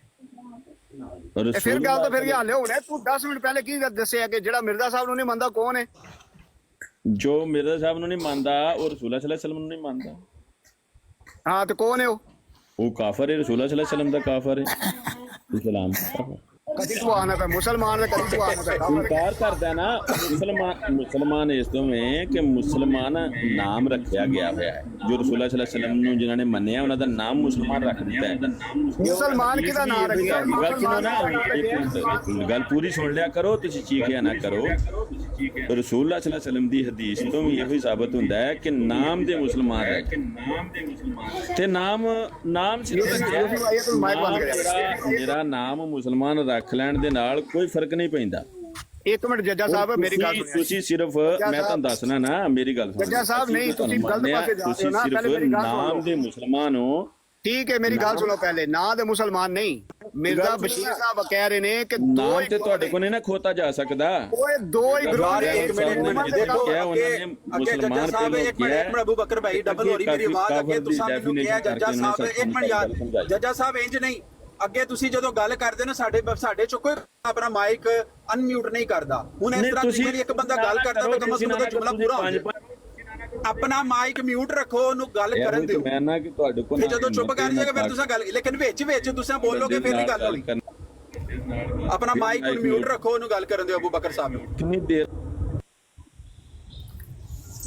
ਫਿਰ ਗੱਲ ਤਾਂ ਫਿਰ ਹਾਲੇ ਹੋਣਾ। ਤੂੰ 10 ਮਿੰਟ ਪਹਿਲੇ ਕੀ ਦੱਸਿਆ ਕਿ ਜਿਹੜਾ ਮਿਰਜ਼ਾ ਸਾਹਿਬ ਨੂੰ ਨਹੀਂ ਮੰਨਦਾ ਕੌਣ ਹੈ? ਜੋ ਮਿਰਜ਼ਾ ਸਾਹਿਬ ਨੂੰ ਨਹੀਂ ਮੰਨਦਾ ਉਹ ਰਸੂਲ ਸੱਲੱਲਾਹੁ ਅਲੈਹਿ ਵਸੱਲਮ ਨੂੰ ਨਹੀਂ ਮੰਨਦਾ। ਹਾਂ, ਤੇ ਕੌਣ ਹੈ ਉਹ ਕਾਫਰ ਹੈ, ਰਸੂਲ ਸੱਲੱਲਾਹੁ ਅਲੈਹਿ ਵਸੱਲਮ ਦਾ ਕਾਫਰ ਹੈ, ਇਸਲਾਮ ਦਾ। ਕਦੀ ਤੂੰ ਆਣਾ ਪਿਆ ਮੁਸਲਮਾਨ ਦਾ, ਕਦੀ ਤੂੰ ਆਣਾ ਪਿਆ ਇਨਕਾਰ ਕਰਦਾ ਨਾ। ਮੁਸਲਮਾਨ ਇਸ ਤੋਂ ਹੈ ਕਿ ਮੁਸਲਮਾਨ ਨਾਮ ਰੱਖਿਆ ਗਿਆ ਹੋਇਆ ਹੈ, ਜੋ ਰਸੂਲ ਸੱਲੱਲਾਹੁ ਅਲੈਹਿ ਵਸੱਲਮ ਨੂੰ ਜਿਨ੍ਹਾਂ ਨੇ ਮੰਨਿਆ ਉਹਨਾਂ ਦਾ ਨਾਮ ਮੁਸਲਮਾਨ ਰੱਖ ਦਿੱਤਾ ਹੈ। ਮੁਸਲਮਾਨ ਕਿਹਦਾ ਨਾਮ ਰੱਖਿਆ? ਗੱਲ ਪੂਰੀ ਸੁਣ ਲਿਆ ਕਰੋ, ਤੁਸੀਂ ਚੀਖਿਆ ਨਾ ਕਰੋ। ਰਸੂਲ ਸੱਲੱਲਾਹੁ ਅਲੈਹਿ ਵਸੱਲਮ ਦੀ ਹਦੀਸ ਤੋਂ ਵੀ ਇਹੋ ਹੀ ਸਾਬਤ ਹੁੰਦਾ ਹੈ ਕਿ ਨਾਮ ਦੇ ਮੁਸਲਮਾਨ ਰਹਿ ਤੇ ਨਾਮ ਸਿਰਫ ਮੇਰਾ ਨਾਮ ਮੁਸਲਮਾਨ ਰੱਖ ਲੈਣ ਦੇ ਨਾਲ ਕੋਈ ਫਰਕ ਨਹੀਂ ਪੈਂਦਾ। ਇੱਕ ਮਿੰਟ ਜੱਜਾ ਸਾਹਿਬ, ਮੇਰੀ ਗੱਲ ਸੁਣੋ। ਤੁਸੀਂ ਸਿਰਫ, ਮੈਂ ਤੁਹਾਨੂੰ ਦੱਸਣਾ ਨਾ, ਮੇਰੀ ਗੱਲ ਸੁਣੋ ਜੱਜਾ ਸਾਹਿਬ, ਨਹੀਂ ਤੁਸੀਂ ਗਲਤ ਪਾਸੇ ਜਾ ਰਹੇ ਹੋ ਨਾ, ਪਹਿਲੇ ਮੇਰੀ ਗੱਲ ਸੁਣੋ। ਨਾਮ ਦੇ ਮੁਸਲਮਾਨ ਹੋ, ਠੀਕ ਹੈ, ਮੇਰੀ ਗੱਲ ਸੁਣੋ ਪਹਿਲੇ। ਨਾਂ ਦੇ ਮੁਸਲਮਾਨ ਨਹੀਂ, ਮਿਰਜ਼ਾ ਬਸ਼ੀਰ ਸਾਹਿਬ ਕਹਿ ਰਹੇ ਨੇ ਕਿ ਨਾਮ ਤੇ ਤੁਹਾਡੇ ਕੋਲ ਨਹੀਂ ਨਾ ਖੋਤਾ ਜਾ ਸਕਦਾ। ਓਏ ਦੋ ਹੀ ਗਰੋਹ ਨੇ। ਇੱਕ ਮਿੰਟ ਦੇਖੋ, ਅੱਗੇ ਜੱਜਾ ਸਾਹਿਬ ਇੱਕ ਮਿੰਟ ਅਬੂ ਬਕਰ ਭਾਈ ਡਬਲ ਹੋ ਰਹੀ ਮੇਰੀ ਆਵਾਜ਼। ਅੱਗੇ ਤੁਸੀਂ ਮੈਨੂੰ ਕਿਹਾ ਜੱਜਾ ਸਾਹਿਬ, ਇੱਕ ਮਿੰਟ ਯਾਰ, ਜੱਜਾ ਸਾਹਿਬ ਇੰਜ ਨਹੀਂ, ਅੱਗੇ ਤੁਸੀਂ ਜਦੋਂ ਗੱਲ ਕਰਦੇ ਨਾ ਸਾਡੇ ਚੋਂ ਕੋਈ ਆਪਣਾ ਮਾਈਕ ਅਨਮਿਊਟ ਨਹੀਂ ਕਰਦਾ। ਹੁਣ ਇਸ ਤਰ੍ਹਾਂ ਤੁਸੀਂ ਇੱਕ ਬੰਦਾ ਗੱਲ ਕਰਦਾ ਤਾਂ ਕਮ ਸੇ ਕਮ ਜੁਮਲਾ ਪੂਰਾ ਹੋ ਜਾਏ। ਆਪਣਾ ਮਾਈਕ ਮਿਊਟ ਰੱਖੋ, ਉਹਨੂੰ ਗੱਲ ਕਰਨ ਦਿਓ। ਮੈਂ ਨਾ ਕਿ ਤੁਹਾਡੇ ਕੋਲ ਫਿਰ ਜਦੋਂ ਚੁੱਪ ਕਰ ਜਾਏਗਾ ਫਿਰ ਤੁਸੀਂ ਗੱਲ, ਲੇਕਿਨ ਵਿੱਚ ਤੁਸੀਂ ਬੋਲੋਗੇ ਫਿਰ ਨਹੀਂ ਗੱਲ ਹੋਣੀ। ਆਪਣਾ ਮਾਈਕ ਮਿਊਟ ਰੱਖੋ, ਉਹਨੂੰ ਗੱਲ ਕਰਨ ਦਿਓ ਅਬੂ ਬਕਰ ਸਾਹਿਬ ਨੂੰ। ਕਿੰਨੀ ਦੇਰ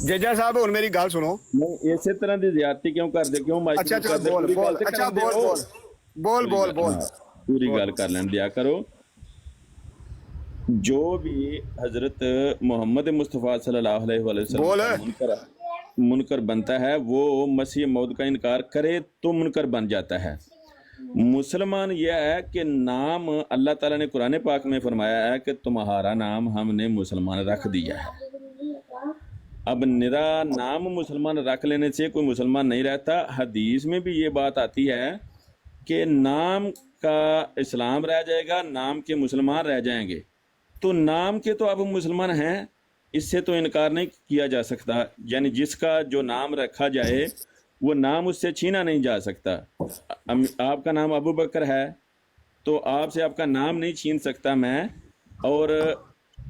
ਜੱਜਾ ਸਾਹਿਬ ਹੁਣ ਮੇਰੀ ਗੱਲ ਸੁਣੋ। ਨਹੀਂ ਇਸੇ ਤਰ੍ਹਾਂ ਦੀ ਜ਼ਿਆਦਤੀ ਕਿਉਂ ਕਰਦੇ, ਕਿਉਂ ਮਾਈਕ ਅੱਛਾ ਬੋਲ ਪੂਰੀ ਗੱਲ ਕਰ ਲੈਣ ਦਿਆ ਕਰੋ। جو بھی حضرت محمد مصطفیٰ صلی اللہ علیہ وسلم کا منکر بنتا ہے وہ مسیح موعود کا انکار کرے تو منکر بن جاتا ہے۔ مسلمان یہ ہے کہ نام اللہ تعالیٰ نے قرآن پاک میں فرمایا ہے کہ تمہارا نام ہم نے مسلمان رکھ دیا ہے۔ اب نرا نام مسلمان رکھ لینے سے کوئی مسلمان نہیں رہتا۔ حدیث میں بھی یہ بات آتی ہے کہ نام کا اسلام رہ جائے گا، نام کے مسلمان رہ جائیں گے۔ تو نام کے تو اب مسلمان ہیں، اس سے تو انکار نہیں کیا جا سکتا، یعنی جس کا جو نام رکھا جائے وہ نام اس سے چھینا نہیں جا سکتا۔ آپ کا نام ابو بکر ہے تو آپ سے آپ کا نام نہیں چھین سکتا میں، اور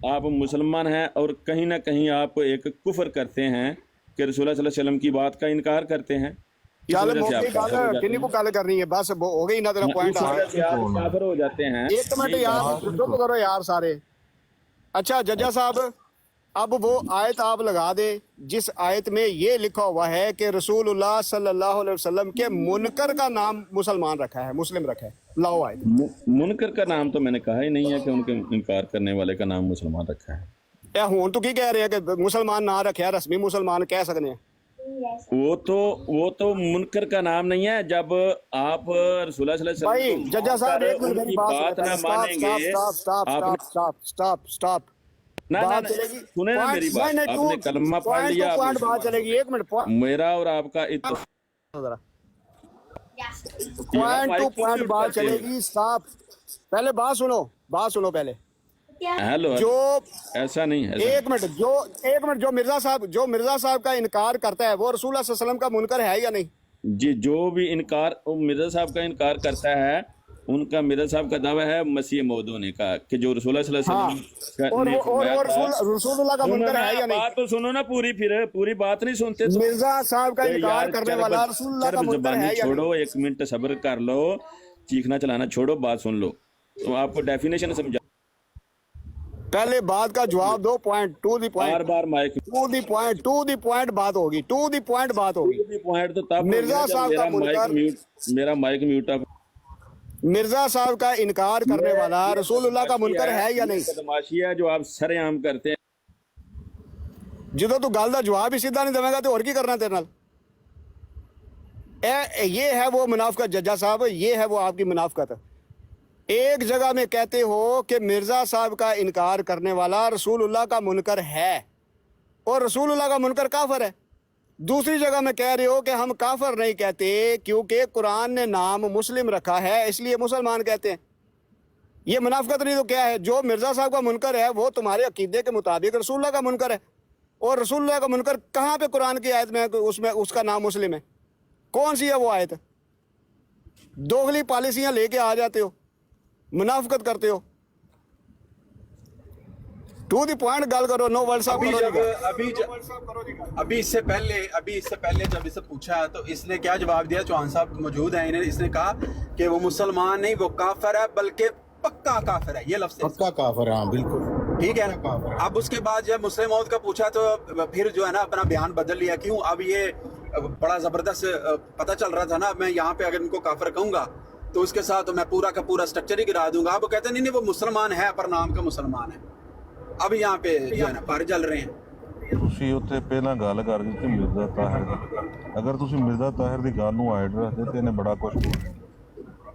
آپ مسلمان ہیں اور کہیں نہ کہیں آپ ایک کفر کرتے ہیں کہ رسول اللہ صلی اللہ علیہ وسلم کی بات کا انکار کرتے ہیں۔ کنی کو گل کرنی ہے، بس ہو گئی نہ تیرا پوائنٹ کافر ہو جاتے ہیں۔ ایک منٹ یار چپ کرو یار سارے۔ اچھا ججا صاحب اب وہ آیت آپ لگا دیں جس آیت میں یہ لکھا ہوا ہے کہ رسول اللہ صلی اللہ علیہ وسلم کے منکر کا نام مسلمان رکھا ہے، مسلم رکھا ہے۔ لاؤ آیت۔ منکر کا نام تو میں نے کہا ہی نہیں ہے کہ ان کے انکار کرنے والے کا نام مسلمان رکھا ہے۔ ہوں تو کی کہہ رہے ہیں کہ مسلمان نہ رکھا، رسمی مسلمان کہہ سکتے ہیں؟ وہ تو منکر کا نام نہیں ہے۔ جب آپ رسول اللہ صلی اللہ علیہ وسلم بھائی ججا صاحب ایک منٹ میری بات نہ مانیں گے، سٹاپ سنیں نا میری بات، آپ نے کلمہ پڑھ لیا، بات چلے گی، ایک منٹ میرا اور آپ کا پوائنٹ ٹو پوائنٹ بات چلے گی۔ صاحب پہلے بات سنو پہلے۔ ہیلو جو ایسا نہیں ہے، ایک منٹ جو مرزا صاحب کا انکار کرتا ہے وہ رسول اللہ صلی اللہ علیہ وسلم کا منکر ہے یا نہیں؟ جی جو بھی مرزا صاحب کا انکار کرتا ہے، ان کا مرزا صاحب کا دعویٰ ہے مسیح موعود ہونے کا، کہ جو رسول اللہ صلی اللہ علیہ وسلم رسول اللہ کا منکر ہے یا نہیں؟ بات تو سنو نا پوری بات نہیں سنتے۔ مرزا صاحب کا انکار کرنے والا رسول اللہ کا منکر ہے یا نہیں؟ چھوڑو، ایک منٹ صبر کر لو، چیخنا چلانا چھوڑو، بات سن لو تو آپ کو ڈیفینیشن سمجھا۔ پہلے بات کا جواب دو، پوائنٹ ٹو دی پوائنٹ، بار بار مائک ٹو دی پوائنٹ بات ہوگی، پوائنٹ تو تب مرزا صاحب کا منکر، میرا مائک میوٹ آپ مرزا صاحب کا انکار کرنے والا رسول اللہ کا منکر ہے یا نہیں؟ بدماشی ہے جو آپ سر عام کرتے ہیں۔ جدو تو گل دا جواب ہی سیدھا نہیں دے گا تو اور کی کرنا تیرے نال؟ یہ ہے وہ منافقت ججا صاحب، یہ ہے وہ آپ کی منافقت۔ ایک جگہ میں کہتے ہو کہ مرزا صاحب کا انکار کرنے والا رسول اللہ کا منکر ہے اور رسول اللہ کا منکر کافر ہے، دوسری جگہ میں کہہ رہے ہو کہ ہم کافر نہیں کہتے کیونکہ قرآن نے نام مسلم رکھا ہے اس لیے مسلمان کہتے ہیں۔ یہ منافقت نہیں تو کیا ہے؟ جو مرزا صاحب کا منکر ہے وہ تمہارے عقیدے کے مطابق رسول اللہ کا منکر ہے، اور رسول اللہ کا منکر کہاں پہ قرآن کی آیت میں اس کا نام مسلم ہے؟ کون سی ہے وہ آیت؟ دوغلی پالیسیاں لے کے آ جاتے ہو، منافقت کرتے ہو۔ ٹو دی پوائنٹ گل کرو، نو ورڈ صاحب ابھی اس سے پہلے جب اسے پوچھا تو اس نے کیا جواب دیا؟ چوہان صاحب موجود ہیں، اس نے کہا کہ وہ مسلمان نہیں، وہ کافر ہے، بلکہ پکا کافر ہے، یہ لفظ پکا کافر، ہاں بالکل ٹھیک ہے نا۔ اب اس کے بعد جب مسلم موعود کا پوچھا تو پھر جو ہے نا اپنا بیان بدل لیا۔ کیوں؟ اب یہ بڑا زبردست پتہ چل رہا تھا نا، میں یہاں پہ اگر ان کو کافر کہوں گا تو اس کے ساتھ میں پورا کا پورا سٹرکچر ہی گرا دوں گا۔ اب وہ کہتے ہیں نہیں وہ مسلمان ہے پر نام کا مسلمان ہے۔ اب یہاں پہ جو ہے نا پر جل رہے ہیں۔ ਤੁਸੀਂ ਉੱਥੇ ਪਹਿਲਾਂ ਗੱਲ ਕਰ ਗਏ ਕਿ ਮਿਰਜ਼ਾ ਤਾਹਿਰ ਦੀ, ਅਗਰ ਤੁਸੀਂ ਮਿਰਜ਼ਾ ਤਾਹਿਰ ਦੀ ਗੱਲ ਨੂੰ ਆਇਡ ਰੱਖਦੇ ਤੇ ਇਹਨੇ ਬੜਾ ਕੁਝ ਬੋਲਣਾ।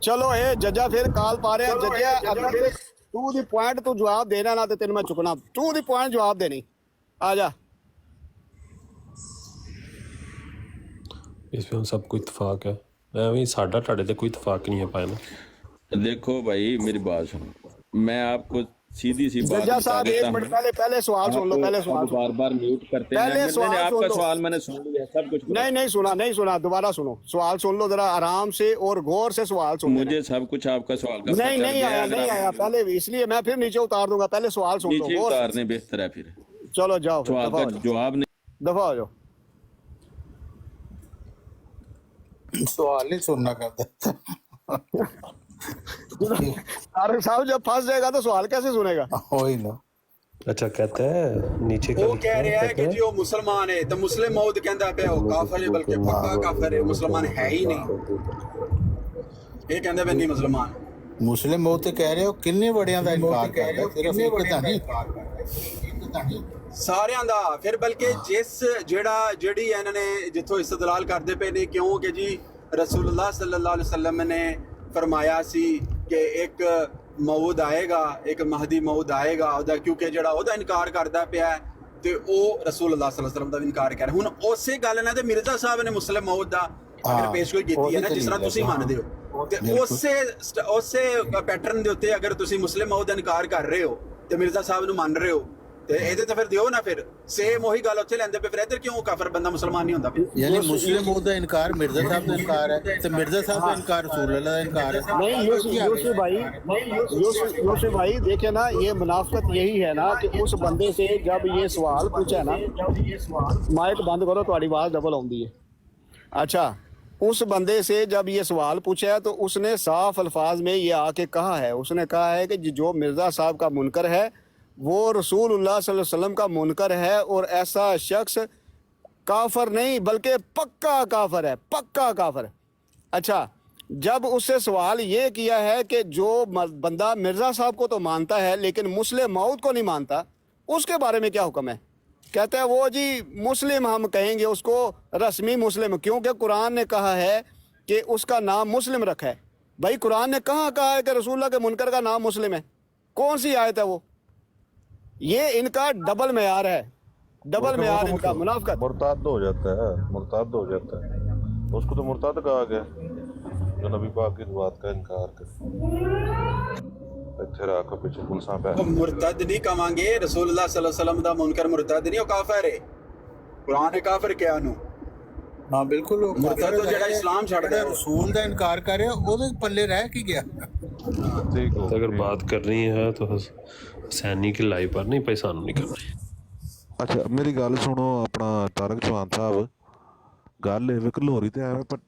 ਚਲੋ ਇਹ ਜੱਜਾ ਫਿਰ ਕਾਲ ਪਾ ਰਿਹਾ। ਜੱਜਾ ਅਗਰ ਟੂ ਦੀ ਪੁਆਇੰਟ ਤੂੰ ਜਵਾਬ ਦੇਣਾ ਨਾ ਤੇ ਤੈਨੂੰ ਮੈਂ ਚੁੱਕਣਾ। ਟੂ ਦੀ ਪੁਆਇੰਟ ਜਵਾਬ ਦੇਣੀ, ਆ ਜਾ। ਇਸ ਵਿੱਚ ਸਭ ਕੋਈ ਇਤਫਾਕ ਹੈ, ਐਵੇਂ ਸਾਡਾ ਤੁਹਾਡੇ ਤੇ ਕੋਈ ਇਤਫਾਕ ਨਹੀਂ ਹੈ ਪਾਇਆ ਨਾ। دیکھو بھائی میری بات سنو، میں آپ کو सीधी सी बात जज्जा बता साहब देता 1 मिनट हूँ। पहले सवाल सुन लो, पहले सवाल सुनो। बार बार म्यूट करते हैं। पहले मैंने सवाल सुन आपका लो। सवाल मैंने सुन लिया, सब कुछ बता- नहीं सुना, दोबारा सुनो, सवाल सुन लो जरा आराम से और गौर से सवाल सुन लेना। मुझे सब कुछ आपका सवाल का पता नहीं चल नहीं गया है। आया, अगर नहीं आप- आया पहले, इसलिए मैं फिर नीचे उतार दूंगा, पहले सवाल सुन लो नीचे गौर से। उतारने बेहतर है फिर। चलो जाओ, फिर सवाल दफा का हो जाओ, जवाब नहीं। दफा हो जाओ। सवाल ही सुनना करता तारक साहब जब फंस जाएगा तो सवाल कैसे सुनेगा? हो ही ना। अच्छा कहता है नीचे वो कह रहा है कि जी वो मुसलमान है तो मुस्लिम मौद कहता पे वो काफिर है, बल्कि पक्का काफिर है, मुसलमान है ही नहीं। ये कहता पे नहीं मुसलमान। ਮੁਸਲਿਮ ਉਹ ਤੇ ਕਹਿ ਰਹੇ ਹੋ ਕਿੰਨੇ ਬੜਿਆਂ ਦਾ ਇਨਕਾਰ ਕਰ ਰਹੇ, ਸਿਰਫ ਇੱਕ ਤਾਂ ਨਹੀਂ। ਸਾਰਿਆਂ ਦਾ ਫਿਰ ਬਲਕਿ ਜਿਹੜੀ ਇਹਨਾਂ ਨੇ ਜਿੱਥੋਂ ਇਸਤਦਲਾਲ ਕਰਦੇ ਪਏ ਨੇ, ਕਿਉਂ ਕਿ ਜੀ ਰਸੂਲullah ਸੱਲੱਲਾਹੁ ਅਲੈहि ਵਸੱਲਮ ਨੇ ਫਰਮਾਇਆ ਸੀ ਕਿ ਇੱਕ ਮਊਦ ਆਏਗਾ, ਇੱਕ ਮਹਦੀ ਮਊਦ ਆਏਗਾ ਉਹਦਾ, ਕਿਉਂਕਿ ਜਿਹੜਾ ਉਹਦਾ ਇਨਕਾਰ ਕਰਦਾ ਪਿਆ ਤੇ ਉਹ ਰਸੂਲullah ਸੱਲੱਲਾਹੁ ਅਲੈहि ਵਸੱਲਮ ਦਾ ਵੀ ਇਨਕਾਰ ਕਰ ਰਿਹਾ। ਹੁਣ ਉਸੇ ਗੱਲ ਨਾਲ ਤੇ ਮਿਰਜ਼ਾ ਸਾਹਿਬ ਨੇ ਮੁਸਲਿਮ ਮਊਦ ਦਾ ਅਗਰ ਪੇਸ਼ਗੋਈ ਕੀਤੀ ਹੈ ਨਾ, ਜਿਸ ਤਰ੍ਹਾਂ ਤੁਸੀਂ ਮੰਨਦੇ ਹੋ, ਤੇ ਉਸੇ ਪੈਟਰਨ ਦੇ ਉੱਤੇ ਅਗਰ ਤੁਸੀਂ ਮੁਸਲਿਮ ਮਊਦ ਦਾ ਇਨਕਾਰ ਕਰ ਰਹੇ ਹੋ ਤੇ ਮਿਰਜ਼ਾ ਸਾਹਿਬ ਨੂੰ ਮੰਨ ਰਹੇ ਹੋ, ਤੇ ਇਹਦੇ ਤੇ ਫਿਰ ਦਿਓ ਨਾ, ਫਿਰ ਸੇਮ ਉਹੀ ਗੱਲ ਉੱਥੇ ਲੈਂਦੇ ਪਏ, ਫਿਰ ਇੱਧਰ ਕਿਉਂ ਕਾਫਰ ਬੰਦਾ ਮੁਸਲਮਾਨ ਨਹੀਂ ਹੁੰਦਾ ਪਿਆ? ਯਾਨੀ ਮੁਸਲਿਮ ਉਹਦਾ ਇਨਕਾਰ ਮਿਰਜ਼ਾ ਸਾਹਿਬ ਦਾ ਇਨਕਾਰ ਹੈ ਤੇ ਮਿਰਜ਼ਾ ਸਾਹਿਬ ਦਾ ਇਨਕਾਰ रसूलुल्लाह ਦਾ ਇਨਕਾਰ है। नहीं यूसुफ भाई देखिए ना, ये मुनाफिकत यही है ना कि उस बंदे से जब ये सवाल पूछा ना, माइक बंद करो, तुम्हारी आवाज डबल आती है। अच्छा, उस बंदे से जब ये सवाल पूछा है तो उसने साफ अल्फाज में ये आके कहा है, उसने कहा है कि जो मिर्ज़ा साहब का मुनकर है वो रसूलुल्लाह सल्लल्लाहु अलैहि वसल्लम का मुनकर है, और ऐसा शख्स काफर नहीं बल्कि पक्का काफर है, पक्का काफर। अच्छा, जब उससे सवाल ये किया है कि जो बंदा मिर्ज़ा साहब को तो मानता है लेकिन मुस्लिम मऊद को नहीं मानता, उसके बारे में क्या हुक्म है? कहते हैं वो जी मुस्लिम हम कहेंगे उसको, रस्मी मुस्लिम, क्योंकि कुरान ने कहा है कि उसका नाम मुस्लिम रखा है। भाई कुरान ने कहाँ कहा है कि रसूलुल्लाह के मुनकर का नाम मुस्लिम है? कौन सी आयत है वो? ये इनका डबल मेयार है, डबल मेयार इनका मुनाफिकत। मुर्ताद हो जाता है, मुर्ताद हो जाता है, उसको तो मुर्ताद कहा गया जो नबी पाक की बात का इनकार करे। ਇੱਥੇ ਰੱਖ ਕੇ ਪਿੱਛੇ ਪੁਲਿਸਾਂ ਪੈ ਉਹ ਮੁਰਤਦ ਨਹੀਂ ਕਵਾਂਗੇ, ਰਸੂਲullah ਸੱਲੱਲਾਹੁ ਅਲੈहि ਵਸੱਲਮ ਦਾ ਮੁਨਕਰ ਮੁਰਤਦ ਨਹੀਂ, ਉਹ ਕਾਫਰ ਹੈ। ਕੁਰਾਨ ਨੇ ਕਾਫਰ ਕਿਹਾ ਉਹਨੂੰ। ਹਾਂ ਬਿਲਕੁਲ, ਉਹ ਮੁਰਤਦ ਤੋਂ ਜਿਹੜਾ ਇਸਲਾਮ ਛੱਡਦਾ ਹੈ, रसूल ਦਾ ਇਨਕਾਰ ਕਰ ਰਿਹਾ, ਉਹਦੇ ਪੱਲੇ ਰਹਿ ਕੀ ਗਿਆ? ਠੀਕ ਹੋ अगर बात करनी है तो हुसैनी की लाइव पर नहीं, पैसा नहीं करनी। ਅੱਛਾ ਮੇਰੀ ਗੱਲ ਸੁਣੋ, ਆਪਣਾ ਤਾਰਕ ਚੌਹਾਨ ਸਾਹਿਬ, ਗੱਲ ਇਹ ਵੀ ਘਲੋਰੀ ਤੇ ਐਵੇਂ ਪਰ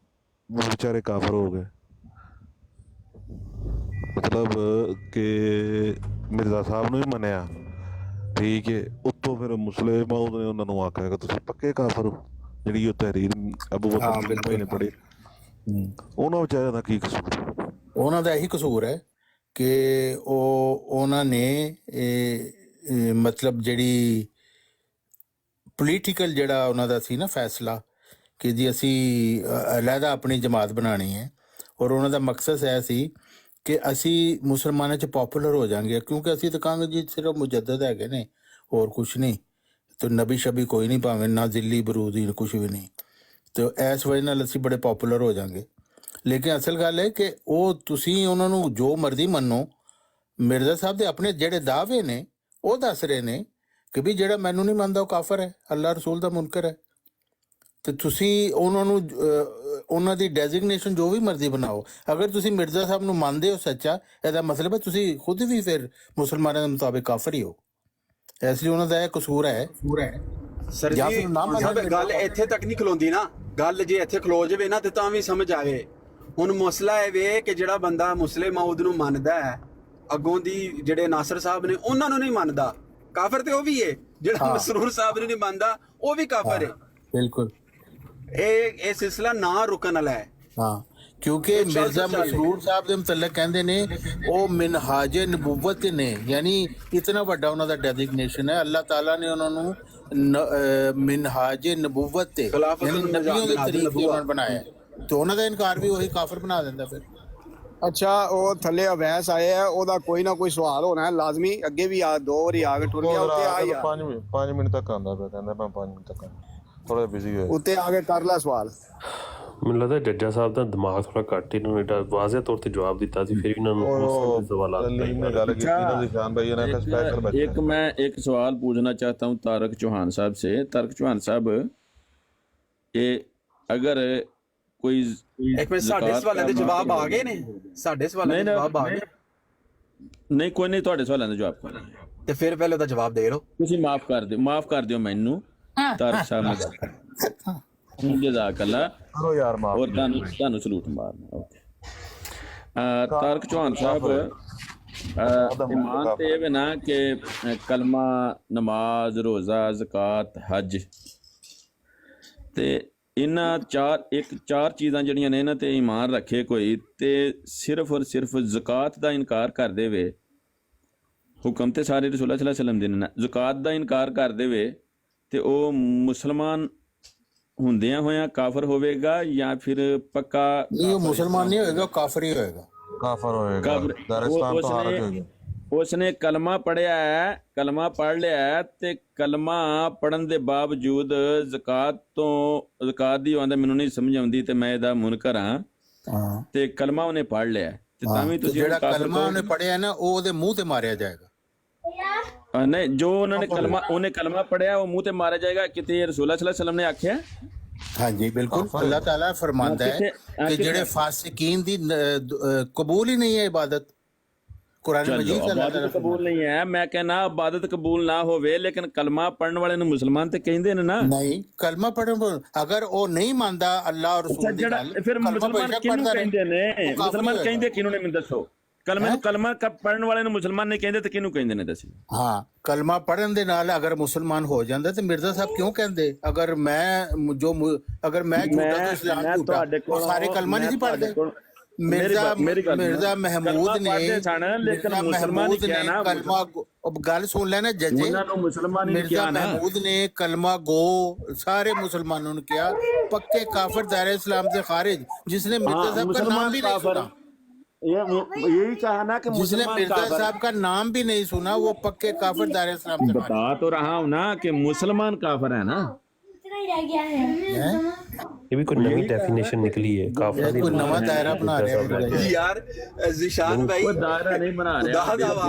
ਵਿਚਾਰੇ ਕਾਫਰ ਹੋ ਗਏ, ਮਤਲਬ ਕਿ ਮਿਰਜ਼ਾ ਸਾਹਿਬ ਨੂੰ ਵੀ ਮੰਨਿਆ, ਠੀਕ ਹੈ, ਉੱਤੋਂ ਫਿਰ ਮੁਸਲਿਮ ਉਹਨੇ ਉਹਨਾਂ ਨੂੰ ਆਖਿਆ ਕਿ ਤੁਸੀਂ ਪੱਕੇ ਕਾਫਰ ਹੋ, ਜਿਹੜੀ ਉਹ ਤਹਿਰੀਰ ਅਬੂ ਬਕਰ ਨੇ ਪੜ੍ਹੀ, ਉਹਨਾਂ ਵਿਚਾਰਿਆਂ ਦਾ ਕੀ ਕਸੂਰ? ਉਹਨਾਂ ਦਾ ਇਹੀ ਕਸੂਰ ਹੈ ਕਿ ਉਹਨਾਂ ਨੇ ਮਤਲਬ ਜਿਹੜੀ ਪੋਲੀਟੀਕਲ ਜਿਹੜਾ ਉਹਨਾਂ ਦਾ ਸੀ ਨਾ ਫੈਸਲਾ ਕਿ ਜੀ ਅਸੀਂ ਅਲੱਗਾ ਆਪਣੀ ਜਮਾਤ ਬਣਾਉਣੀ ਹੈ, ਔਰ ਉਹਨਾਂ ਦਾ ਮਕਸਦ ਇਹ ਸੀ ਕਿ ਅਸੀਂ ਮੁਸਲਮਾਨਾਂ 'ਚ ਪੋਪੂਲਰ ਹੋ ਜਾਵਾਂਗੇ, ਕਿਉਂਕਿ ਅਸੀਂ ਤਾਂ ਕਹਾਂਗੇ ਜੀ ਸਿਰਫ ਮੁਜੱਦਦ ਹੈਗੇ ਨੇ, ਹੋਰ ਕੁਛ ਨਹੀਂ, ਤੇ ਨਬੀ ਸ਼ਬੀ ਕੋਈ ਨਹੀਂ, ਭਾਵੇਂ ਨਾ ਜ਼ਿੱਲੀ ਬਰੂਦੀ ਕੁਛ ਵੀ ਨਹੀਂ, ਤੇ ਇਸ ਵਜ੍ਹਾ ਨਾਲ ਅਸੀਂ ਬੜੇ ਪੋਪੂਲਰ ਹੋ ਜਾਵਾਂਗੇ। ਲੇਕਿਨ ਅਸਲ ਗੱਲ ਹੈ ਕਿ ਉਹ ਤੁਸੀਂ ਉਹਨਾਂ ਨੂੰ ਜੋ ਮਰਜ਼ੀ ਮੰਨੋ, ਮਿਰਜ਼ਾ ਸਾਹਿਬ ਦੇ ਆਪਣੇ ਜਿਹੜੇ ਦਾਅਵੇ ਨੇ ਉਹ ਦੱਸ ਰਹੇ ਨੇ ਕਿ ਵੀ ਜਿਹੜਾ ਮੈਨੂੰ ਨਹੀਂ ਮੰਨਦਾ ਉਹ ਕਾਫਰ ਹੈ, ਅੱਲਾ ਰਸੂਲ ਦਾ ਮੁਨਕਰ ਹੈ, ਤੇ ਤੁਸੀਂ ਉਹਨਾਂ ਨੂੰ ਉਹਨਾਂ ਦੀ ਡੈਜ਼ਿਗਨੇਸ਼ਨ ਜੋ ਵੀ ਮਰਜ਼ੀ ਬਣਾਓ। ਅਗਰ ਤੁਸੀਂ ਮਿਰਜ਼ਾ ਸਾਹਿਬ ਨੂੰ ਮੰਨਦੇ ਹੋ ਸੱਚਾ, ਇਹਦਾ ਮਤਲਬ ਹੈ ਤੁਸੀਂ ਖੁਦ ਵੀ ਫਿਰ ਮੁਸਲਮਾਨਾਂ ਦੇ ਮੁਤਾਬਿਕ ਕਾਫਰ ਹੀ ਹੋ, ਇਸ ਲਈ ਉਹਨਾਂ ਦਾ ਇਹ ਕਸੂਰ ਹੈ। ਸਰ ਜਾਂ ਜੀ ਫਿਰ ਨਾ ਮੰਨਣ ਗੱਲ ਇੱਥੇ ਤੱਕ ਨਹੀਂ ਖਲੋਂਦੀ ਨਾ, ਗੱਲ ਜੇ ਇੱਥੇ ਖਲੋ ਜਾਵੇ ਨਾ ਤੇ ਤਾਂ ਵੀ ਸਮਝ ਆਵੇ। ਹੁਣ ਮਸਲਾ ਇਹ ਵੇ ਕਿ ਜਿਹੜਾ ਬੰਦਾ ਮੁਸਲਿਮ ਮਊਦ ਨੂੰ ਮੰਨਦਾ ਹੈ, ਅੱਗੋਂ ਦੀ ਜਿਹੜੇ ਨਾਸਰ ਸਾਹਿਬ ਨੇ ਉਹਨਾਂ ਨੂੰ ਨਹੀਂ ਮੰਨਦਾ, ਕਾਫਰ ਤੇ ਉਹ ਵੀ ਹੈ, ਜਿਹੜਾ ਮਸਰੂਰ ਸਾਹਿਬ ਨੂੰ ਨਹੀਂ ਮੰਨਦਾ ਉਹ ਵੀ ਕਾਫਰ ਹੈ। ਬਿਲਕੁਲ, ਇਹ ਸਿਲਸਿਲਾ ਨਾ ਰੁਕਣ ਵਾਲਾ ਹੈ। ਹਾਂ, ਕਿਉਂਕਿ ਮਿਰਜ਼ਾ ਮਸਰੂਰ ਸਾਹਿਬ ਦੇ ਮੁਤਲਕ ਕਹਿੰਦੇ ਨੇ ਉਹ ਮਿਨਹਾਜੇ ਨਬੂਵਤ ਨੇ, ਯਾਨੀ ਇਤਨਾ ਵੱਡਾ ਉਹਨਾਂ ਦਾ ਡੈਜ਼ਿਗਨੇਸ਼ਨ ਹੈ, ਅੱਲਾਹ ਤਾਲਾ ਨੇ ਉਹਨਾਂ ਨੂੰ ਮਿਨਹਾਜੇ ਨਬੂਵਤ ਤੇ ਯਾਨੀ ਨਬੀਆਂ ਦੇ ਤਰੀਕੇ ਉਹਨਾਂ ਬਣਾਇਆ, ਤੇ ਉਹਨਾਂ ਦਾ ਇਨਕਾਰ ਵੀ ਉਹੀ ਕਾਫਰ ਬਣਾ ਦਿੰਦਾ ਫਿਰ। ਅੱਛਾ, ਉਹ ਥੱਲੇ ਅਵੈਸ ਆਏ ਆ, ਉਹਦਾ ਕੋਈ ਨਾ ਕੋਈ ਸਵਾਲ ਹੋਣਾ ਹੈ ਲਾਜ਼ਮੀ, ਅੱਗੇ ਵੀ ਆ 2 ਵਾਰੀ ਆ ਕੇ ਟੁਰ ਗਿਆ, ਉੱਤੇ ਆ ਯਾਰ 5 ਮਿੰਟ ਤੱਕ ਆਉਂਦਾ ਪਿਆ, ਕਹਿੰਦਾ ਮੈਂ 5 ਮਿੰਟ ਤੱਕ ਥੋੜਾ ਬਿਜ਼ੀ ਹੋਇਆ, ਉੱਤੇ ਆ ਕੇ ਕਰ ਲੈ ਸਵਾਲ। ਮੈਨੂੰ ਲੱਗਦਾ ਜੱਜਾ ਸਾਹਿਬ ਦਾ ਦਿਮਾਗ ਥੋੜਾ ਘੱਟ, ਇਹਨਾਂ ਨੇ ਏਡਾ ਵਾਜ਼ਿਹ ਤੌਰ ਤੇ ਜਵਾਬ ਦਿੱਤਾ ਸੀ, ਫਿਰ ਇਹਨਾਂ ਨੂੰ ਮੁਸਲਿਮ ਦੇ ਸਵਾਲਾਤ ਗੱਲ ਕੀਤੀ ਨਾ ਨਿਸ਼ਾਨ ਭਾਈ ਨੇ ਸਪੈਸ਼ਲ ਬੱਚਾ। एक मैं एक सवाल पूछना चाहता हूँ तारक चौहान साहब से। तारक चौहान साहब, ये अगर कोई ਇੱਕ ਮਿੰਟ, ਸਾਡੇ ਸਵਾਲਾਂ ਦੇ ਜਵਾਬ ਆ ਗਏ ਨੇ? ਸਾਡੇ ਸਵਾਲਾਂ ਦੇ ਜਵਾਬ ਆ ਗਏ? ਨਹੀਂ, ਕੋਈ ਨਹੀਂ, ਤੁਹਾਡੇ ਸਵਾਲਾਂ ਦਾ ਜਵਾਬ ਕੋਈ ਨਹੀਂ। ਤੇ ਫਿਰ ਪਹਿਲੇ ਉਹਦਾ ਜਵਾਬ ਦੇ ਲਓ। ਤੁਸੀਂ ਮਾਫ ਕਰ ਦਿਓ ਮੈਨੂੰ ਤਾਰਕ ਸਾਹਿਬ ਨੂੰ। ਜਜ਼ਾਕੱਲਾ। ਚਲੋ ਯਾਰ ਮਾਫ। और ਤੁਹਾਨੂੰ ਸਲੂਟ ਮਾਰਨਾ। ਓਕੇ ਤਾਰਕ ਚੌਹਾਨ ਸਾਹਿਬ, ਈਮਾਨ ਤੇ ਇਹ ਨਾ ਕਿ ਕਲਮਾ, ਨਮਾਜ਼, ਰੋਜ਼ਾ, ਜ਼ਕਾਤ, ਹਜ ਤੇ ਇਹਨਾਂ ਚਾਰ ਚੀਜ਼ਾਂ ਜਿਹੜੀਆਂ ਨੇ ਇਹਨਾਂ ਤੇ ਈਮਾਨ ਰੱਖੇ ਕੋਈ ਤੇ ਸਿਰਫ ਔਰ ਸਿਰਫ ਜ਼ਕਾਤ ਦਾ ਇਨਕਾਰ ਕਰ ਦੇਵੇ, ਹੁਕਮ ਤੇ ਸਾਰੇ ਰਸੂਲ ਸੱਲੱਲਾਹੁ ਅਲੈਹਿ ਵਸੱਲਮ ਦੇ ਨੇ, ਜ਼ਕਾਤ ਦਾ ਇਨਕਾਰ ਕਰ ਦੇਵੇ ਤੇ ਉਹ ਮੁਸਲਮਾਨ ਹੁੰਦਿਆਂ ਹੋਇਆਂ ਕਾਫਰ ਹੋਵੇਗਾ ਜਾਂ ਫਿਰ ਪੱਕਾ? ਨਹੀਂ, ਉਹ ਮੁਸਲਮਾਨ ਨਹੀਂ ਹੋਏਗਾ, ਕਾਫਰ ਹੀ ਹੋਏਗਾ। ਕਾਫਰ ਹੋਏਗਾ, ਦਰਸਤਾਨ ਤੋਂ ਹਾਰਤ ਹੋਏਗਾ। ਉਸਨੇ ਕਲਮਾ ਪੜਿਆ ਹੈ, ਕਲਮਾ ਪੜ ਲਿਆ ਹੈ ਤੇ ਕਲਮਾ ਪੜਨ ਦੇ ਬਾਵਜੂਦ ਜ਼ਕਾਤ ਦੀ ਆਉਂਦਾ ਮੈਨੂੰ ਨਹੀਂ ਸਮਝ ਆਉਂਦੀ ਤੇ ਮੈਂ ਇਹਦਾ ਮੁਨਕਰ ਹਾਂ, ਤੇ ਕਲਮਾ ਉਹਨੇ ਪੜ ਲਿਆ ਤੇ ਤਾਂ ਵੀ ਤੁਸੀਂ ਜਿਹੜਾ ਕਲਮਾ ਉਹਨੇ ਪੜਿਆ ਨਾ ਉਹ ਉਹਦੇ ਮੂੰਹ ਤੇ ਮਾਰਿਆ ਜਾਏਗਾ। ਨਹੀਂ, ਜੋ ਉਹਨੇ ਕਲਮਾ ਪੜਿਆ ਉਹ ਮੂੰਹ ਤੇ ਮਾਰਿਆ ਜਾਏਗਾ। ਕਿਤੇ ਰਸੂਲ ਸੱਲੱਲਾਹੁ ਅਲੈਹਿ ਵਸੱਲਮ ਨੇ ਆਖਿਆ? ਹਾਂਜੀ ਬਿਲਕੁਲ, ਅੱਲਾਹ ਤਾਲਾ फरमाता है कि ਜਿਹੜੇ ਫਾਸਿਕੀਨ ਦੀ ਕਬੂਲ ਹੀ ਨਹੀਂ ਹੈ ਇਬਾਦਤ। ਕੁਰਾਨ ਮਜੀਦ ਚ ਅੱਲਾਹ ਤਾਲਾ ਕਬੂਲ ਨਹੀਂ ਹੈ। ਮੈਂ ਕਹਿੰਦਾ ਇਬਾਦਤ ਕਬੂਲ ਨਾ ਹੋਵੇ ਲੇਕਿਨ ਕਲਮਾ ਪੜਨ ਵਾਲੇ ਨੂੰ ਮੁਸਲਮਾਨ ਤੇ ਕਹਿੰਦੇ ਨੇ ਨਾ। ਨਹੀਂ, ਕਲਮਾ ਪੜਨ ਅਗਰ ਉਹ ਨਹੀਂ ਮੰਨਦਾ ਅੱਲਾਹ ਔਰ ਰਸੂਲ ਦੀ ਗੱਲ, ਫਿਰ ਮੁਸਲਮਾਨ ਕਿਹਨੂੰ ਕਹਿੰਦੇ ਨੇ? ਮੁਸਲਮਾਨ ਕਹਿੰਦੇ ਕਿਹਨੂੰ ਨੇ? ਮੈਨੂੰ ਦੱਸੋ। ਕਲਮਾ ਪੜਨ ਵਾਲੇ ਨੂੰ ਮੁਸਲਮਾਨ ਨਹੀਂ ਕਹਿੰਦੇ ਤੇ ਕਿਹਨੂੰ ਕਹਿੰਦੇ ਨੇ? ਦੱਸੀ। ਹਾਂ, ਕਲਮਾ ਪੜਨ ਦੇ ਨਾਲ ਅਗਰ ਮੁਸਲਮਾਨ ਹੋ ਜਾਂਦਾ ਤੇ ਮਿਰਜ਼ਾ ਸਾਹਿਬ ਕਿਉਂ ਕਹਿੰਦੇ ਅਗਰ ਮੈਂ ਝੂਠਾ ਤਾਂ ਇਸਲਾਮ ਝੂਠਾ, ਉਹ ਸਾਰੇ ਕਲਮਾ ਨਹੀਂ ਪੜਦੇ? ਮਿਰਜ਼ਾ ਮਹਿਮੂਦ ਨੇ ਕਲਮਾ, ਗੱਲ ਸੁਣ ਲੈਣਾ ਜੱਜੇ, ਮਿਰਜ਼ਾ ਮਹਿਮੂਦ ਨੇ ਕਲਮਾ ਗੋ ਸਾਰੇ ਮੁਸਲਮਾਨों ने किया, पक्के काफिर दायरे इस्लाम से खारिज, जिसने मिर्जा साहब का नाम भी नहीं सुना, यही कहा ना कि जिसने मिर्जा साहब का नाम भी नहीं सुना वो पक्के काफिर दायरे इस्लाम से। बता तो रहा हूँ ना कि मुसलमान काफिर है ना। ये भी कोई नई डेफिनेशन निकली है, काफिर कोई नया दायरा बना रहे हैं यार। जिशान भाई, वो दायरा नहीं बना रहे।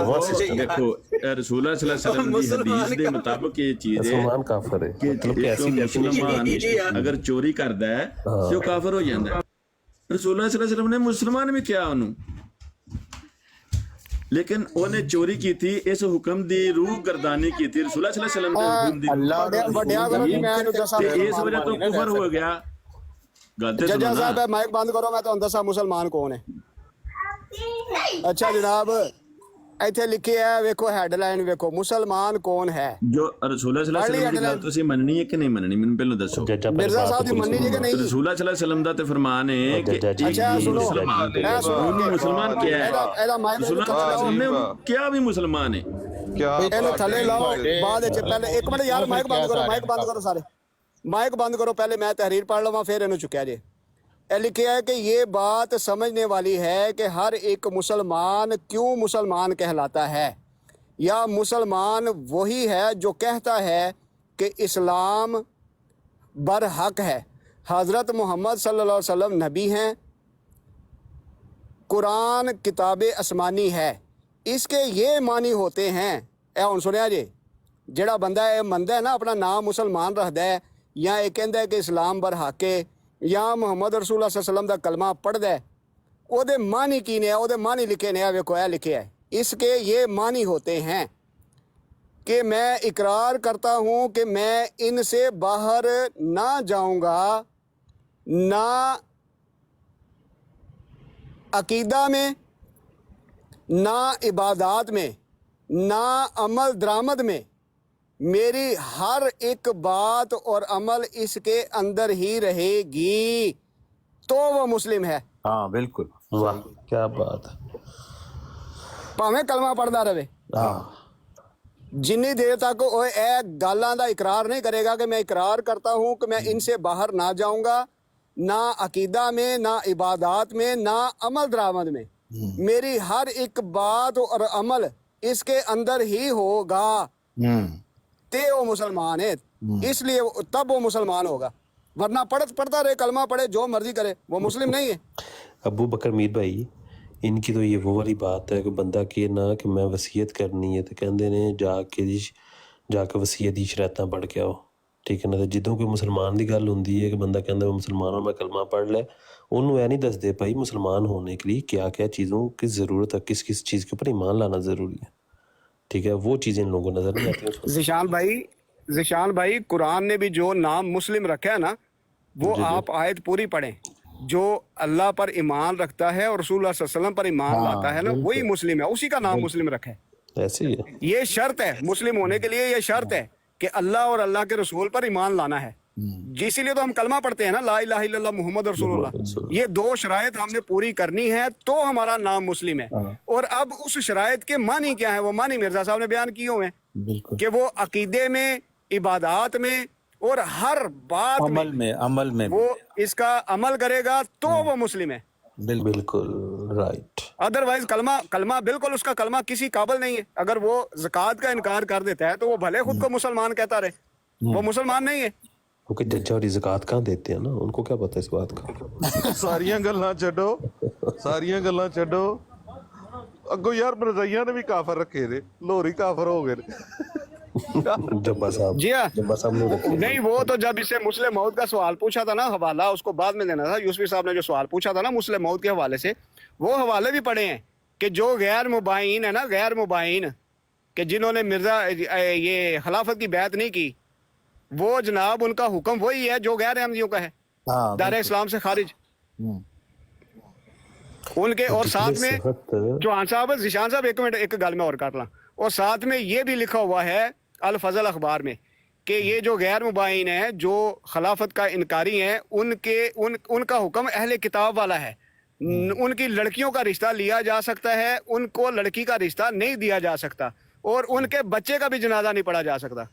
देखो रसूल सल्लल्लाहु अलैहि वसल्लम की हदीस के मुताबिक ये चीज है मुसलमान काफिर है, मतलब कि ऐसी मुसलमान अगर चोरी करता है तो काफिर हो जाता है। रसूल सल्लल्लाहु अलैहि वसल्लम ने मुसलमान भी किया ਉਹਨੂੰ, ਲੇਕਿਨ ਉਹਨੇ ਚੋਰੀ ਕੀਤੀ, ਇਸ ਹੁਕਮ ਦੀ ਰੂਹ ਗਰਦਾਨੀ ਕੀਤੀ ਰਸੂਲ ਸੱਲੱਲਾਹੁ ਅਲੈਹਿ ਵਸੱਲਮ ਦੇ ਹੁਕਮ ਦੀ, ਤੇ ਇਸ ਵਜ੍ਹਾ ਤੋਂ ਕੁਫਰ ਹੋ ਗਿਆ। ਗੱਲ ਤੇ ਜੱਜਾ ਸਾਹਿਬ ਮਾਈਕ ਬੰਦ ਕਰੋ, ਮੈਂ ਤੁਹਾਨੂੰ ਦੱਸਾਂ ਮੁਸਲਮਾਨ ਕੌਣ ਹੈ। ਅੱਛਾ ਜਨਾਬ, ਇੱਥੇ ਲਿਖਿਆ ਹੈ, ਵੇਖੋ ਹੈਡਲਾਈਨ ਵੇਖੋ, ਮੁਸਲਮਾਨ ਕੌਣ ਹੈ। ਜੋ ਰਸੂਲ ਸੱਲੱਲਾਹੁ ਅਲੈਹਿ ਵਸੱਲਮ ਦੀ ਗੱਲ ਤੁਸੀਂ ਮੰਨਣੀ ਹੈ ਕਿ ਨਹੀਂ ਮੰਨਣੀ, ਮੈਨੂੰ ਪਹਿਲਾਂ ਦੱਸੋ। ਮਿਰਜ਼ਾ ਸਾਹਿਬ ਦੀ ਮੰਨਣੀ ਹੈ ਕਿ ਨਹੀਂ? ਰਸੂਲ ਸੱਲੱਲਾਹੁ ਅਲੈਹਿ ਵਸੱਲਮ ਦਾ ਤੇ ਫਰਮਾਨ ਹੈ ਕਿ ਅੱਛਾ ਸੁਣੋ, ਮੁਸਲਮਾਨ ਕਿਹਾ ਹੈ, ਇਹਦਾ ਮਾਈਕ ਉਹਨੇ ਕਿਹਾ ਵੀ ਮੁਸਲਮਾਨ ਹੈ। ਇਹਨੂੰ ਥੱਲੇ ਲਾਓ, ਬਾਅਦ ਵਿੱਚ ਪਹਿਲੇ ਇੱਕ ਮਿੰਟ ਯਾਰ ਮਾਈਕ ਬੰਦ ਕਰੋ, ਮਾਈਕ ਬੰਦ ਕਰੋ ਸਾਰੇ, माइक बंद करो, पहले मैं तहरीर पढ़ लवा फिर इन्हों चुकया जे। लिखा है कि ये बात समझने वाली है कि हर एक मुसलमान क्यों मुसलमान कहलाता है, या मुसलमान वही है जो कहता है कि इस्लाम बरहक है, हज़रत मोहम्मद सल्लल्लाहु अलैहि वसल्लम नबी हैं, कुरान किताब आसमानी है, इसके ये मानी होते हैं। ए हुण सुनिया जे, जिहड़ा बंदा ये मनदा है ना अपना नाम मुसलमान रखदा है, या ये कहंदा है कि इस्लाम बरहक है, या मुहम्मद रसूलुल्लाह सल्लल्लाहु अलैहि वसल्लम दा कलमा पढ़दा है, ओहदे मानी की ने, ओहदे मानी लिखे ने, वेखो ए लिखे है, इसके ये मानी होते हैं कि मैं इकरार करता हूँ कि मैं इनसे बाहर ना जाऊँगा, ना अकीदा में, ना इबादत में, ना अमल दरामद में, मेरी हर एक बात और अमल इसके अंदर ही रहेगी, तो वो मुस्लिम है। हाँ बिल्कुल, वाह क्या बात है। भावें कलमा पढ़ता रहे, जिन्नी देर तक वो ए गालां दा इकरार नहीं करेगा कि मैं इकरार करता हूँ कि मैं इनसे बाहर ना जाऊँगा, ना अकीदा में, ना इबादत में, ना अमल दरामद में, मेरी हर एक बात और अमल इसके अंदर ही होगा, ते वो मुसलमान है, इसलिए तब वो मुसलमान होगा। ورنہ پڑھتا رہے, کلمہ پڑھے, جو مرضی کرے, وہ مسلم نہیں ہے. ابو بکر میر بھائی ان کی تو یہ وہ والی بات ہے کہ بندہ کہ نہ کہ میں وصیت کرنی ہے تو کہندے نے جا کے وصیت دی شرائطاں پڑھ کے آؤ, ٹھیک ہے نا. تو جدوں کوئی مسلمان دی گل ہوندی ہے کہ بندہ کہندا میں مسلمان ہوں, میں کلمہ پڑھ لے, انہوں اے نہیں دس دے بھائی مسلمان ہونے کے لیے کیا کیا چیزوں کی ضرورت ہے, کس کس چیز کے اوپر ایمان لانا ضروری ہے, ٹھیک ہے. وہ چیزیں ان لوگوں کو نظر نہیں آتی. ذیشان بھائی قرآن نے بھی جو نام مسلم رکھا ہے نا, وہ آپ آیت پوری پڑھیں. جو اللہ پر ایمان رکھتا ہے اور رسول اللہ صلی اللہ علیہ وسلم پر ایمان لاتا ہے نا, وہی مسلم ہے, اسی کا نام مسلم رکھا ہے. ایسے ہی ہے, یہ شرط ہے مسلم ہونے کے لیے, یہ شرط ہے کہ اللہ اور اللہ کے رسول پر ایمان لانا ہے. اسی لیے تو ہم کلمہ پڑھتے ہیں نا, لا الہ الا اللہ محمد رسول اللہ. یہ 2 شرائط ہم نے پوری کرنی ہے تو ہمارا نام مسلم ہے. اور اب اس شرائط کے معنی کیا ہے, وہ معنی مرزا صاحب نے بیان کیے ہوئے ہیں کہ وہ عقیدے میں, عبادات میں اور ہر بات عمل میں وہ اس کا عمل کرے گا تو وہ مسلم ہے. بالکل رائٹ. ادروائز کلمہ بالکل اس کا کلمہ کسی قابل نہیں ہے. اگر وہ زکوٰۃ کا انکار کر دیتا ہے تو وہ بھلے خود کو مسلمان کہتا رہے, وہ مسلمان نہیں ہے. کیونکہ ججا اور زکوٰۃ کہاں دیتے ہیں نا, ان کو کیا پتہ اس بات کا. ਸਾਰੀਆਂ ਗੱਲਾਂ ਛੱਡੋ ਅੱਗੋਂ ਯਾਰ ਮਰਜ਼ਈਆਂ ਨੇ ਵੀ ਕਾਫਰ ਰੱਖੇ ਨੇ, ਲੋਰੀ ਕਾਫਰ ਹੋ ਗਏ ਨੇ. جبا صاحب جی ہاں, جبا صاحب نے نہیں وہ تو جب اس سے مسلم موت کا سوال پوچھا تھا نا, حوالہ اس کو بعد میں دینا تھا. یوسفی صاحب نے جو سوال پوچھا تھا نا مسلم موت کے حوالے سے, وہ حوالے بھی پڑھے ہیں کہ جو غیر مبائن ہے نا, غیر مبائن کہ جنہوں نے مرزا یہ خلافت کی بیعت نہیں کی, وہ جناب ان کا حکم وہی ہے جو غیر احمدیوں کا ہے, دائرہ اسلام سے خارج ان کے. اور ساتھ میں چوہان صاحب, ذیشان صاحب ایک منٹ, ایک گل میں اور کر لاں. اور ساتھ میں یہ بھی لکھا ہوا ہے الفضل اخبار میں کہ یہ جو غیر مبائن ہیں, جو خلافت کا انکاری ہیں, ان کا حکم اہل کتاب والا ہے. ان کی لڑکیوں کا رشتہ لیا جا سکتا ہے, ان کو لڑکی کا رشتہ نہیں دیا جا سکتا, اور ان کے بچے کا بھی جنازہ نہیں پڑھا جا سکتا.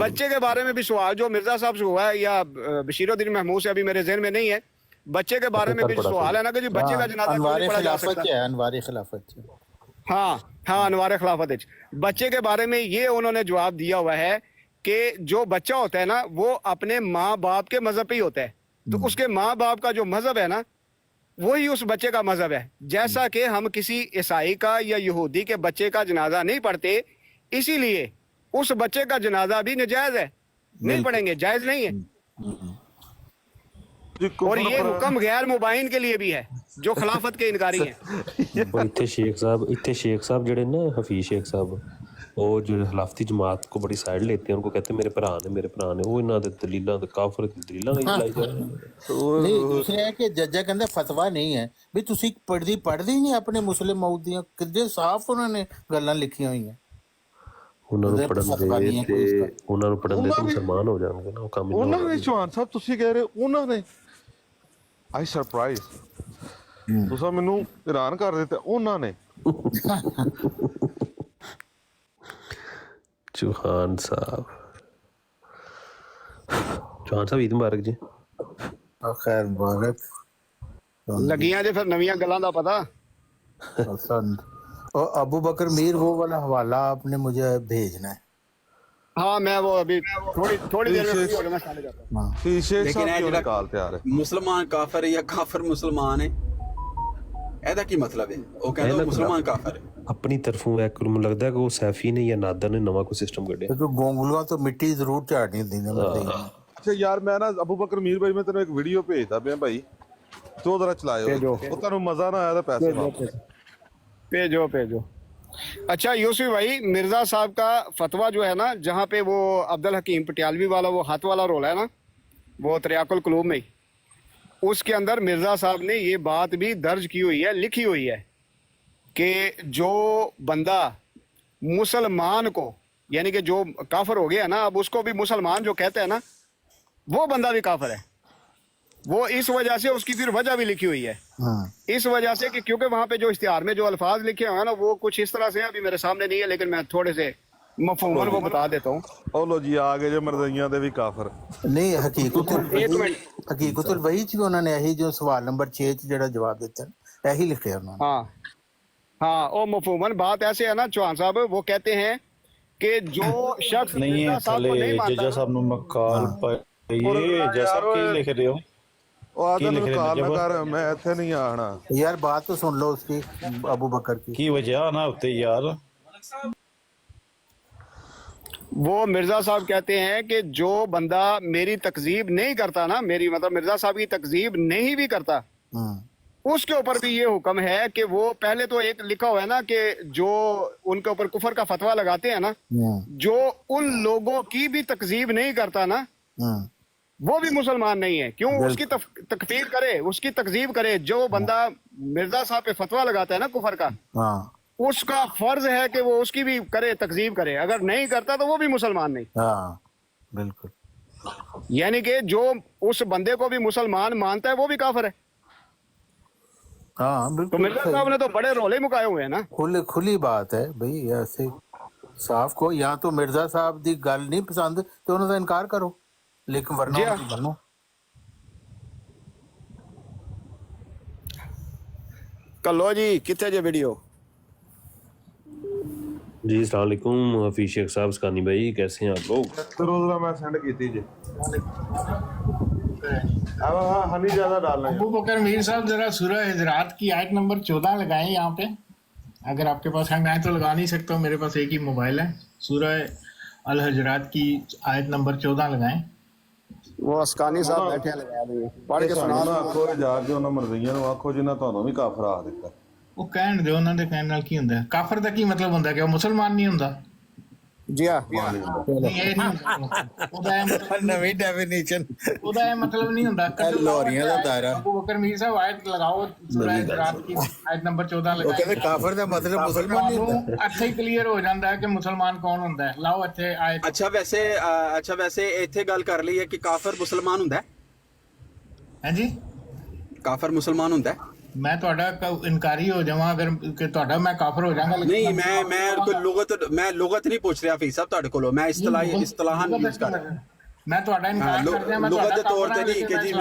بچے کے بارے میں بھی سوال جو مرزا صاحب سے ہوا ہے یا بشیر الدین محمود سے, ابھی میرے ذہن میں نہیں ہے, بچے کے بارے میں بھی سوال ہے نا کہ جی بچے کا جنازہ نہیں پڑھا جا سکتا. انوار خلافت ہاں انوار خلافت. بچے کے بارے میں یہ انہوں نے جواب دیا ہوا ہے کہ جو بچہ ہوتا ہے نا, وہ اپنے ماں باپ کے مذہب پہ ہی ہوتا ہے, تو اس کے ماں باپ کا جو مذہب ہے نا, وہی اس بچے کا مذہب ہے. جیسا کہ ہم کسی عیسائی کا یا یہودی کے بچے کا جنازہ نہیں پڑھتے, اسی لیے اس بچے کا جنازہ بھی ناجائز ہے, نہیں پڑھیں گے, جائز نہیں ہے. اور یہ حکم غیر مبائن کے لیے بھی ہے جو خلافت کے انکاری ہیں. اتنے شیخ صاحب جڑے نا, حفیظ شیخ صاحب, اور جو خلافتی جماعت کو بڑی سائڈ لیتے ہیں, ان کو کہتے ہیں میرے پرا نے, وہ انہاں دے دلیلاں تے کافر دی دلیلاں نہیں لائی جا رہی. نہیں دوسرے ہے کہ ججا کہندا فتوا نہیں ہے بھی تسی پڑھدی نہیں اپنے مسلم موت دیاں, کدے صاف انہوں نے گلاں لکھیاں ہوئی ہیں. انہاں نوں پڑھن دے مسلمان ہو جان گے نا, وہ کام نہیں. ਉਹਨਾਂ ਨੇ ਚੌਹਾਨ ਸਾਹਿਬ ਤੁਸੀਂ ਕਹਿ ਰਹੇ ਉਹਨਾਂ ਨੇ, ਆਈ ਸਰਪ੍ਰਾਈਜ਼, ਤੁਸੀਂ ਮੈਨੂੰ ਹੈਰਾਨ ਕਰ ਦਿੱਤਾ. ਉਹਨਾਂ ਨੇ چوہان صاحب عید مبارک جی. خیر مبارک. لگیاں جی پھر نویاں گلاں دا پتہ. اور ابو بکر میر وہ والا حوالہ آپ نے مجھے بھیجنا ہے. ہاں میں وہ ابھی تھوڑی دیر میں فری ہو کے میں چلے جاتا ہوں. شیخ لیکن صاحب کیوں نکال تیار ہے مسلمان کافر ہے یا کافر مسلمان ہے, ਇਹਦਾ ਕੀ ਮਤਲਬ ਹੈ? ਉਹ ਕਹਿੰਦਾ ਮੁਸਲਮਾਨ ਕਾਫਰ ਹੈ. اپنی طرفوں ایک لگتا ہے کہ وہ سیفی نے یا نادر نے نواں کوئی سسٹم کڈیا. گونگلوا تو مٹی ضرور جھاڑنی ہوندی نے. ਅੱਛਾ ਯਾਰ ਮੈਂ ਨਾ ਅਬੂ ਬਕਰ ਮੀਰ ਭਾਈ, ਮੈਂ ਤੈਨੂੰ ਇੱਕ ਵੀਡੀਓ ਭੇਜਦਾ ਪਿਆ ਭਾਈ, ਤੂੰ ਜ਼ਰਾ ਚਲਾਇਓ, ਉਹ ਤੁਹਾਨੂੰ ਮਜ਼ਾ ਨਾ ਆਇਆ ਤਾਂ ਪੈਸੇ ਵਾਪਸ بھیجو. اچھا یوسف بھائی, مرزا صاحب کا فتویٰ جو ہے نا, جہاں پہ وہ عبد الحکیم پٹیالوی والا وہ ہاتھ والا رول ہے نا, وہ تریاق القلوب میں, اس کے اندر مرزا صاحب نے یہ بات بھی درج کی ہوئی ہے, لکھی ہوئی ہے کہ جو بندہ مسلمان کو, یعنی کہ جو کافر ہو گیا نا, اب اس کو بھی مسلمان جو کہتے ہیں نا, وہ بندہ بھی کافر ہے. وہ اس وجہ سے اس کی پھر وجہ بھی لکھی ہوئی ہے, اس وجہ سے کہ کیونکہ وہاں پہ جو اشتہار میں جو الفاظ لکھے ہوئے ہیں نا, وہ کچھ اس طرح سے ہیں, ابھی میرے سامنے نہیں ہے, لیکن میں تھوڑے سے مفہوماً وہ بتا دیتا ہوں. ਉਹ ਲੋ ਜੀ ਆ ਗਏ ਜੋ ਮਰਜ਼ਈਆਂ ਦੇ ਵੀ ਕਾਫਰ. نہیں حقیقت الوحی چ انہوں نے یہی جو سوال نمبر 6 چ جڑا جواب دیتا ہے یہی لکھیا انہوں نے. ہاں وہ مفہوماً بات ایسے ہے نا چوہان صاحب, وہ کہتے ہیں کہ جو شخص نہیں ہے تھلے ججا صاحب نو مقال ਇਹ ਜੈਸਾ ਕੀ ਲਿਖ ਰਹੇ ਹੋ ਉਹ ਆਦਾ लिख रहे ਕਾਰ ਨਾ नजब? ਕਰ ਮੈਂ ਇੱਥੇ ਨਹੀਂ ਆਣਾ यार बात तो सुन लो उसकी, अबू बकर की। की वजह ना होते यार। वो मिर्जा साहब कहते हैं कि जो बंदा मेरी तकजीब नहीं करता ना, मेरी मतलब मिर्जा साहब की तकजीब नहीं भी करता, उसके ऊपर भी ये हुक्म है कि वो पहले तो एक लिखा हुआ है ना कि जो उनके ऊपर कुफर का फतवा लगाते हैं ना, जो उन लोगों की भी तकजीब नहीं करता ना, वो भी मुसलमान नहीं है। क्यों? उसकी तकफीर करे, उसकी तकजीब करे। जो बंदा मिर्जा साहब पे फतवा लगाता है ना कुफर का, उसका फर्ज है कि वो उसकी भी करे, तकजीब करे। अगर नहीं करता तो वो भी मुसलमान नहीं। हाँ बिल्कुल। यानी कि जो उस बंदे को भी मुसलमान मानता है वो भी काफिर है। हाँ तो बिल्कुल मिर्जा साहब ने तो बड़े रोले मुकाए हुए हैं ना। खुली बात है भाई, ऐसे साफ को या तो मिर्जा साहब दी गल नहीं पसंद तो उन्होंने इनकार करो, लेकिन वरना जी हाँ। उनकी बनो। कलो जी कितने जे वीडियो जी अस्सलाम वालेकुम हफीज शेख साहब सकानी भाई, कैसे हैं आप लोग? रोज़ मैं सेंड कीती जी अब हाँ हनी ज्यादा डालना है। अबू बकर मीर साहब जरा सूरह हिजरात की आयत नंबर 14 लगाएं यहाँ पे, अगर आपके पास है। मैं तो लगा नहीं सकता हूँ, मेरे पास एक ही मोबाइल है। सूरह अल हजरात की आयत नंबर 14 लगाएं। वो अस्कानी साहब बैठे हैं, लगा देंगे पढ़ के सुना दो। आखो जाके ਉਹਨਾਂ ਮਰਜ਼ੀਆਂ ਨੂੰ ਆਖੋ ਜਿਨ੍ਹਾਂ ਤੁਹਾਨੂੰ ਵੀ ਕਾਫਰ ਆਖ ਦਿੱਤਾ। ਉਹ ਕਹਿਣ ਦਿਓ, ਉਹਨਾਂ ਦੇ ਕਹਿਣ ਨਾਲ ਕੀ ਹੁੰਦਾ ਹੈ? ਕਾਫਰ ਦਾ ਕੀ ਮਤਲਬ ਹੁੰਦਾ ਕਿ ਉਹ ਮੁਸਲਮਾਨ ਨਹੀਂ ਹੁੰਦਾ? जी हाँ ਨਹੀਂ, ਇਹ ਨਹੀਂ ਹੁੰਦਾ। ਉਹਦਾ ਇਹ ਮਤਲਬ नवी डेफिनेशन ਉਹਦਾ ਇਹ ਮਤਲਬ ਨਹੀਂ ਹੁੰਦਾ। ਲੋਰੀਆਂ ਦਾ ਦਾਇਰਾ। अबू बकर मीर साहब आयत लगाओ, सूरह हिजरात की आयत नंबर 14 ਉਹ ਕਹਿੰਦੇ लगाएं। ਕਾਫਰ ਦਾ ਮਤਲਬ ਮੁਸਲਮਾਨ ਨਹੀਂ ਹੁੰਦਾ। ਤੁਹਾਨੂੰ ਇੱਥੇ ਹੀ ਕਲੀਅਰ ਹੋ ਜਾਂਦਾ ਹੈ ਕਿ ਮੁਸਲਮਾਨ ਕੌਣ ਹੁੰਦਾ ਹੈ। ਲਾਓ ਇੱਥੇ ਆਇਤ। ਅੱਛਾ ਵੈਸੇ ਇੱਥੇ ਗੱਲ ਕਰ ਲਈ ਹੈ ਕਿ ਕਾਫਰ ਮੁਸਲਮਾਨ ਹੁੰਦਾ ਹੈ? ਹਾਂਜੀ, ਕਾਫਰ ਮੁਸਲਮਾਨ ਹੁੰਦਾ ਹੈ? ਮੈਂ ਤੁਹਾਡਾ ਇਨਕਾਰੀ ਹੋ ਜਾਵਾਂ ਅਗਰ ਕਿ ਤੁਹਾਡਾ ਮੈਂ ਕਾਫਰ ਹੋ ਜਾਵਾਂਗਾ। ਨਹੀਂ, ਮੈਂ ਕੋਈ ਲੁਗਤ ਨਹੀਂ ਪੁੱਛ ਰਿਹਾ ਫੀਸ ਸਾਹਿਬ ਤੁਹਾਡੇ ਕੋਲੋਂ। ਮੈਂ ਇਸਤਲਾਹਾਂ ਯੂਜ਼ ਕਰ ਰਿਹਾ। ਮੈਂ ਤੁਹਾਡਾ ਇਨਕਾਰ ਕਰ ਰਿਹਾ। ਮੈਂ ਲੁਗਤ ਦੇ ਤੌਰ ਤੇ ਨਹੀਂ ਕਿ ਜੀ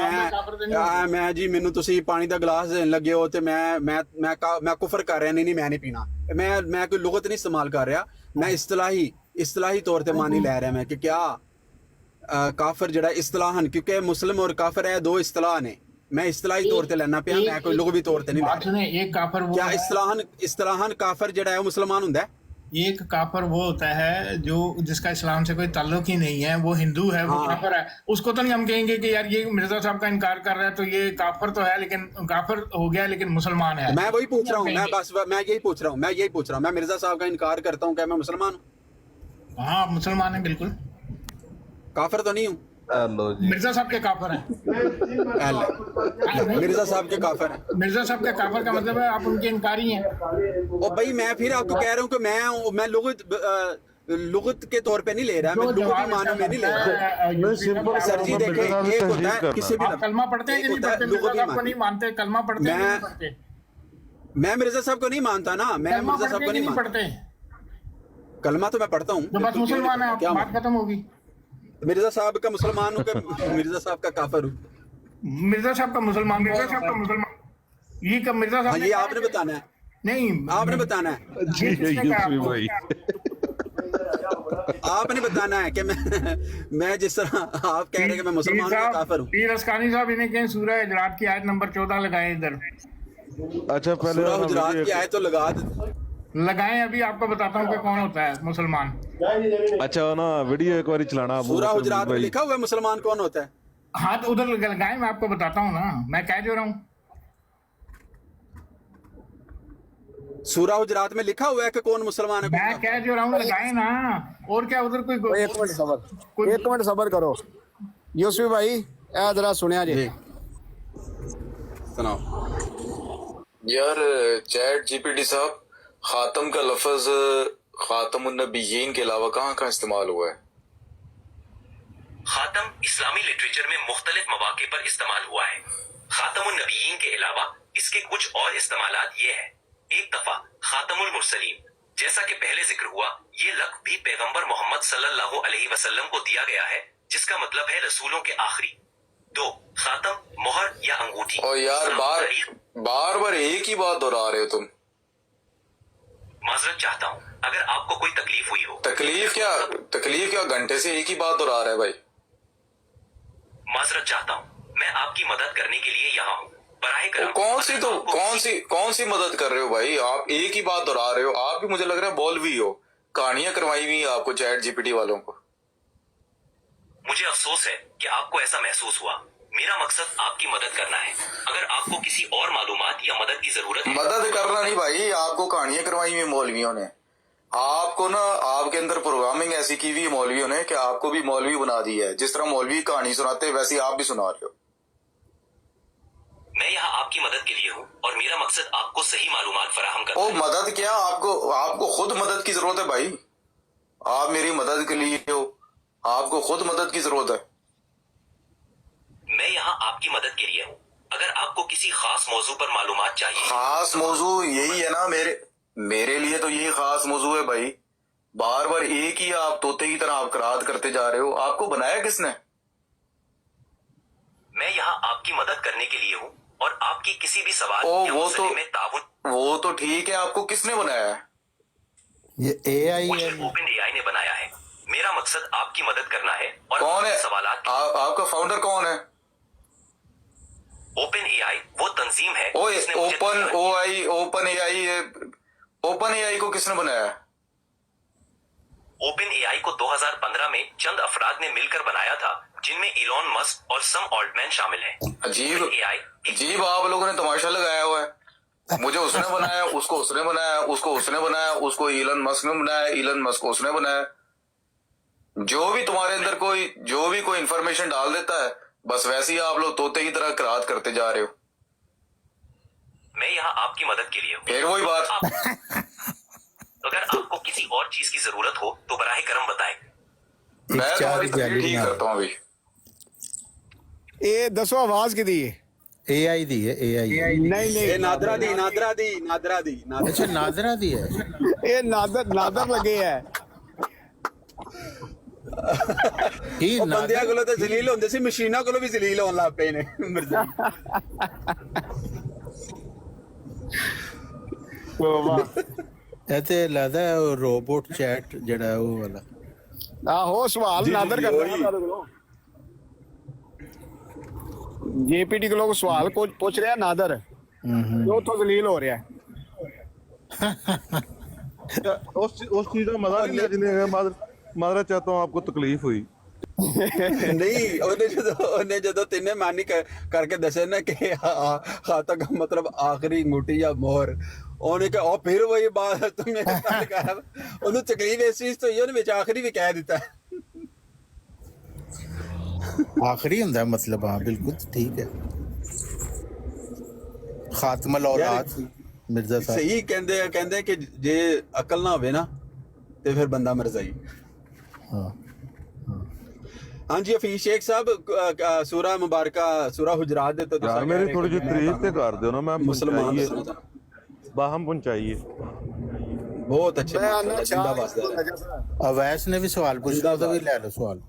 ਮੈਂ ਜੀ ਮੈਨੂੰ ਤੁਸੀਂ ਪਾਣੀ ਦਾ ਗਲਾਸ ਦੇਣ ਲੱਗੇ ਹੋ ਤੇ ਮੈਂ ਕੁਫਰ ਕਰ ਰਿਹਾ। ਨਹੀਂ ਮੈਂ ਨਹੀਂ ਪੀਣਾ। ਮੈਂ ਕੋਈ ਲੁਗਤ ਨਹੀਂ ਇਸਤੇਮਾਲ ਕਰ ਰਿਹਾ। ਮੈਂ ਇਸਤਲਾਹੀ ਤੌਰ ਤੇ ਮਾਨੀ ਲੈ ਰਿਹਾ ਮੈਂ ਕਿ ਕਿਆ ਕਾਫਰ ਜਿਹੜਾ ਇਸਤਲਾਹਨ, ਕਿਉਂਕਿ ਮੁਸਲਿਮ ਔਰ ਕਾਫਰ ਹੈ ਦੋ ਇਸਤਲਾਹ ਨੇ। मैं इस्तिलाही तौर पे लेना पिया, मैं कोई लुग़वी तौर पे नहीं ले रहा। एक काफर वो क्या इस्तिलाहन काफर जड़ा है वो मुसलमान हुंदा है? एक काफर वो होता है जो जिसका इस्लाम से कोई ताल्लुक ही नहीं है, वो हिंदू है, वो काफर है। उसको तो नहीं हम कहेंगे कि यार ये मिर्जा साहब का इनकार कर रहा है तो ये काफर तो है, लेकिन काफर हो गया लेकिन मुसलमान है। मैं वही पूछ रहा हूँ, मैं यही पूछ रहा हूँ। मैं मिर्जा साहब का इनकार करता हूँ, क्या मैं मुसलमान हूँ? हाँ मुसलमान है बिल्कुल, काफर तो नहीं हूँ। मिर्जा साहब के काफर हैं। मिर्जा साहब के काफर हैं। मिर्जा साहब के काफर का मतलब है आप उनके इनकारी हैं। ओ भाई मैं फिर आपको कह रहा हूँ कि मैं लुगत के तौर पे नहीं ले रहा, मैं लुगवी मानों में नहीं ले रहा। सर जी देखें, एक होता है किसी भी कलमा पढ़ते हैं कि नहीं पढ़ते? मिर्जा साहब को नहीं मानते, कलमा पढ़ते हैं कि नहीं पढ़ते? मैं मिर्जा साहब को नहीं मानता ना, मैं मिर्जा साहब को नहीं पढ़ते। कलमा तो मैं पढ़ता हूँ, तो बस मुसलमान है, बात खत्म होगी। मिर्जा साहब का मुसलमान हूँ कि मिर्जा साहब का काफिर हूँ? मिर्जा साहब का मुसलमान, मिर्जा साहब का मुसलमान, ये कब मिर्जा साहब? ये आपने बताना है। नहीं आपने बताना है जी भाई, आपने बताना है कि मैं जिस तरह आप कह रहे हैं कि मैं मुसलमान हूँ काफिर हूँ। पीर अस्कानी साहब इन्हें कहें सूरह हुजरात की आयत नंबर 14 लगाएं इधर। अच्छा पहले सूरह हुजरात की आयत तो लगाएं, अभी आपको बताता हूँ कि कौन होता है मुसलमान। अच्छा ना वीडियो एक बार चलाना। सूरह हुजरात में लिखा हुआ है मुसलमान कौन होता है? हाँ तो उधर लगाएं, मैं आपको बताता हूँ ना, मैं कह जो रहा हूँ। सूरह हुजरात में लिखा हुआ है कि कौन मुसलमान है। मैं कह जो रहा हूँ, लगाएं ना। और क्या उधर कोई एक मिनट सबर करो यूसुफ भाई, जरा सुनिया जी। सुनाओ यार। चैट जीपीटी साहब, खातम का लफ्ज खातमुन नबिय्यीन के अलावा कहाँ कहाँ इस्तेमाल हुआ है? खातम इस्लामी लिटरेचर में मुख्तलिफ मौके पर इस्तेमाल हुआ है। खातमुन नबिय्यीन के अलावा इसके कुछ और इस्तेमालात ये है। एक दफा खातमुल मुरसलीन, जैसा कि पहले जिक्र हुआ, ये लक़्ब भी पैगंबर मोहम्मद सल्लल्लाहु अलैहि वसल्लम को दिया गया है, जिसका मतलब है रसूलों के आखिरी। 2, खातम, मोहर या अंगूठी। और यार बार बार एक ही बात दोहरा रहे हो तुम। माजरत चाहता हूँ अगर आपको कोई तकलीफ हुई हो। तकलीफ क्या घंटे से एक ही बात दोहरा रहा है भाई। माजरत चाहता हूँ, मैं आपकी मदद करने के लिए यहाँ हूँ। बराए करम कौन सी मदद कर रहे हो भाई? आप एक ही बात दोहरा रहे हो। आप भी मुझे लग रहा है मौलवी हो, कहानियां करवाई हुई आपको चैट जीपीटी वालों को। मुझे अफसोस है कि आपको ऐसा महसूस हुआ। मेरा मकसद आपकी मदद करना है। अगर आपको किसी और मालूमात या मदद की जरूरत है, मदद करना नहीं भाई, आपको कहानियां करवाई हुई मौलवियों ने। आपको ना, आपके अंदर प्रोग्रामिंग ऐसी की हुई मौलवियों ने कि आपको भी मौलवी बना दिया है। जिस तरह मौलवी कहानी सुनाते हैं वैसे आप भी सुना रहे हो। मैं यहाँ आपकी मदद के लिए हूँ और मेरा मकसद आपको सही मालूमात फराहम करना है। मदद क्या, आपको खुद मदद की जरूरत है भाई। आप मेरी मदद के लिए हो, आपको खुद मदद की जरूरत है। मैं यहाँ आपकी मदद के लिए हूँ। अगर आपको किसी खास मौजू पर मालूमात चाहिए। खास मौजू यही है ना, मेरे लिए तो यही खास मौजू है भाई। बार बार एक ही आप तोते की तरह आप करात करते जा रहे हो। आपको बनाया किसने? मैं यहाँ आपकी मदद करने के लिए हूँ और आपकी किसी भी सवाल या मसले में ताउन। वो तो ठीक है, आपको किसने बनाया है? ये AI मुझे है। ओपन AI ने बनाया है। मेरा मकसद आपकी मदद करना है और कौन है सवालात। आपका फाउंडर कौन है? ओपन AI वो तंजीम है। ओपन AI को किसने बनाया? ओपन AI को 2015 में चंद अफराद ने मिलकर बनाया था, जिनमें इलॉन मस्क और सम ऑल्टमैन शामिल हैं। अजीब आप लोगों ने तमाशा लगाया हुआ है। मुझे उसने बनाया, उसको उसने बनाया, उसको उसने बनाया, उसको इलन मस्क ने बनाया, इलन मस्क को उसने बनाया। जो भी तुम्हारे अंदर जो भी कोई इंफॉर्मेशन डाल देता है, बस वैसे ही आप लोग तोते की तरह करात करते जा रहे हो। मैं यहाँ आपकी मदद के लिए हूँ। फिर वही बात। अगर आपको किसी और चीज की जरूरत हो तो बराहे करम बताएं। मैं तुम्हारी तकलीफ ठीक करता हूँ अभी। ਇਹ ਦੱਸੋ ਆਵਾਜ਼ ਕਿਹਦੀ ਹੈ? AI ਦੀ ਹੈ, AI ਨਹੀਂ ਇਹ ਨਾਦਰਾ ਦੀ ਅੱਛਾ ਨਾਦਰਾ ਦੀ ਹੈ। ਇਹ ਨਾਦਰ ਲੱਗੇ ਹੈ। ਉਹ ਬੰਦਿਆਂ ਕੋਲੋਂ ਤਾਂ ਜ਼ਲੀਲ ਹੁੰਦੇ ਸੀ, ਮਸ਼ੀਨਾਂ ਕੋਲੋਂ ਵੀ ਜ਼ਲੀਲ ਹੋਣ ਲੱਗ ਪਏ ਨੇ ਮਿਰਜ਼ਾ। ਇਹ ਤੇ ਲੱਗਦਾ ਰੋਬੋਟ ਚੈਟ ਜਿਹੜਾ ਉਹ ਵਾਲਾ। ਆਹੋ ਸਵਾਲ ਨਾਦਰ ਕਰਦਾ ਜੀਪੀਟੀ ਕੋਲੋਂ ਸਵਾਲ ਪੁੱਛ ਰਿਹਾ ਨਾਦਰ, ਉਹ ਤੋਂ ਜ਼ਲੀਲ ਹੋ ਰਿਹਾ। उस चीज का मजा नहीं लिया जिन्हें मादरा चाहता हूँ आपको तकलीफ हुई। नहीं ਉਹਨੇ ਜਦੋਂ ਤਿੰਨੇ ਮਾਨੀ ਕਰਕੇ ਦੱਸਿਆ ਨਾ ਕਿ ਖਾਤਾ का मतलब आखिरी अंगूठी या मोहर, ਉਹਨੇ ਕਿਹਾ ਉਹ ਫਿਰ ਵਹੀ ਬਾਤ ਤੁਮਨੇ ਕਹਾ। ਉਹਨੂੰ ਤਕਲੀਫ ਇਸ ਚੀਜ਼ ਤੋਂ ਉਹਨੇ ਵਿੱਚ ਆਖਰੀ ਵੀ ਕਹਿ ਦਿੱਤਾ। आखिरी ਹੁੰਦਾ मतलब। हाँ बिल्कुल ठीक है। खात्मा औलाद मिर्जा साहब ਸਹੀ ਕਹਿੰਦੇ ਕਿ ਜੇ ਅਕਲ ਨਾ ਹੋਵੇ ਨਾ ਤੇ ਫਿਰ ਬੰਦਾ ਮਰ ਜਾਈ। हाँ ਹਾਂਜੀ ਹਫੀਜ਼ ਸ਼ੇਖ ਸਾਹਿਬ, ਸੂਰਾ ਮੁਬਾਰਕਾ ਸੂਰਾ ਹੁਜਰਾਤ ਦੇ ਤੋਂ यार मेरी थोड़ी जी तारीफ ते कर दो ना, मैं मुसलमान बाहम पहुंचाइए। बहुत अच्छे जिंदाबाद। अवैस ने भी सवाल पूछा, तो भी ले लो सवाल।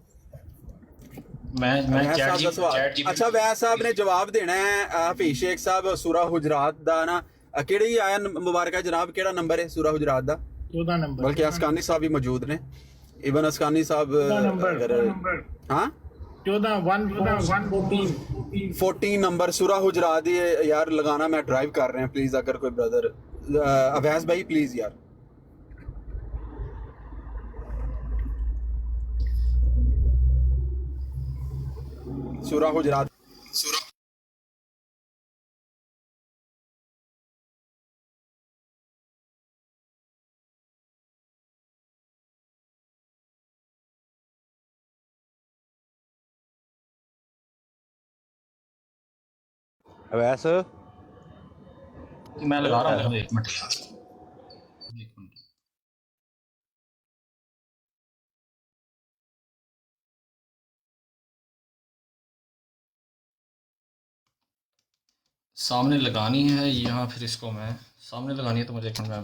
अच्छा वैस साहब ने जवाब देना है। हफीज शेख साहब सूरा हुजरात दा ना केड़ी आया मुबारक जनाब, केड़ा नंबर है सूरा हुजरात दा? 14 नंबर। बल्कि अस्कानी साहब भी मौजूद ने, इबन अस्कानी साहब। हाँ 14 नंबर सूरा हुजरात यार लगाना। मैं ड्राइव कर रहे हैं, प्लीज अगर कोई ब्रदर अवैस भाई प्लीज यार। सूरा हुजरात अवैस मैं लगा रहा हूँ, एक मिनट। सामने लगानी है या फिर इसको मैं सामने लगानी है तो मुझे एक मिनट मैं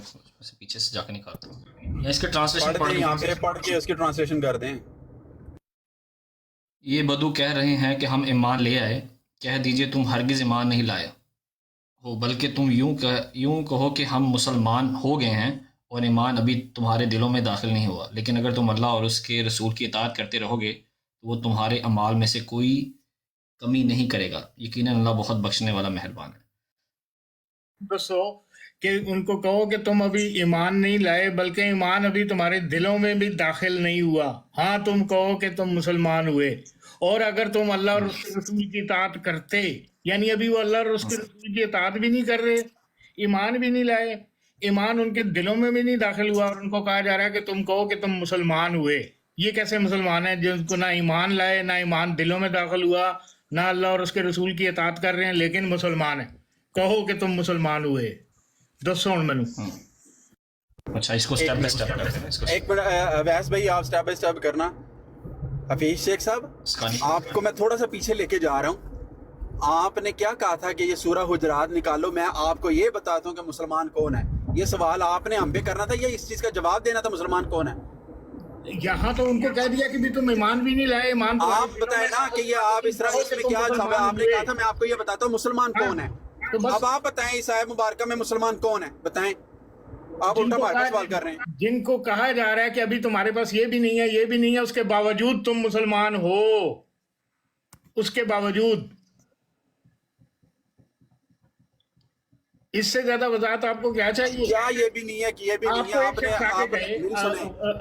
पीछे से जाकर निकालता हूँ, या इसके ट्रांसलेशन पढ़ के उसकी ट्रांसलेशन कर दें। ये बदू कह रहे हैं कि हम ईमान ले आए, कह दीजिए तुम हरगिज़ ईमान नहीं लाए हो, बल्कि तुम यूं कहो कि हम मुसलमान हो गए हैं और ईमान अभी तुम्हारे दिलों में दाखिल नहीं हुआ। लेकिन अगर तुम अल्लाह और उसके रसूल की इताअत करते रहोगे तो वो तुम्हारे अमाल में से कोई کمی نہیں کرے گا، یقیناً اللہ بہت بخشنے والا مہربان ہے۔ دسو کہ ان کو کہو کہ تم ابھی ایمان نہیں لائے بلکہ ایمان ابھی تمہارے دلوں میں بھی داخل نہیں ہوا، ہاں تم کہو کہ تم مسلمان ہوئے، اور اگر تم اللہ اور اس کے رسول کی اطاعت کرتے، یعنی ابھی وہ اللہ اور اس کے رسول کی اطاعت بھی نہیں کر رہے، ایمان بھی نہیں لائے، ایمان ان کے دلوں میں بھی نہیں داخل ہوا، اور ان کو کہا جا رہا ہے کہ تم کہو کہ تم مسلمان ہوئے۔ یہ کیسے مسلمان ہیں جن کو نہ ایمان لائے، نہ ایمان دلوں میں داخل ہوا، نہ اللہ اور اس کے رسول کی اطاعت کر رہے ہیں لیکن مسلمان ہیں؟ کہو کہ تم مسلمان ہوئے، دسو ہن مینوں۔ اچھا اس کو سٹیپ بائی سٹیپ کرتے ہیں اس کو۔ ایک منٹ اویس بھائی، آپ سٹیپ بائی سٹیپ کرنا۔ حفیظ شیخ صاحب، آپ کو میں تھوڑا سا پیچھے لے کے جا رہا ہوں۔ آپ نے کیا کہا تھا کہ یہ سورہ حجرات نکالو، میں آپ کو یہ بتاتا ہوں کہ مسلمان کون ہے۔ یہ سوال آپ نے ہم پہ کرنا تھا یا اس چیز کا جواب دینا تھا مسلمان کون ہے؟ یہاں تو ان کو کہہ دیا کہ بھی تم ایمان بھی نہیں لائے، ایمان تو آپ بتائیں نا کہ یہ آپ اس طرح اس میں کیا جواب ہے؟ آپ نے کہا تھا میں آپ کو یہ بتاتا ہوں مسلمان کون ہے۔ اب آپ بتائیں اس آیت مبارکہ میں مسلمان کون ہے، بتائیں۔ آپ الٹا پالٹا سوال کر رہے ہیں۔ جن کو کہا جا رہا ہے کہ ابھی تمہارے پاس یہ بھی نہیں ہے، یہ بھی نہیں ہے، اس کے باوجود تم مسلمان ہو، اس کے باوجود۔ اس سے زیادہ وضاحت آپ کو کیا چاہیے؟ کیا یہ بھی نہیں ہے کہ یہ بھی نہیں ہے؟ آپ نے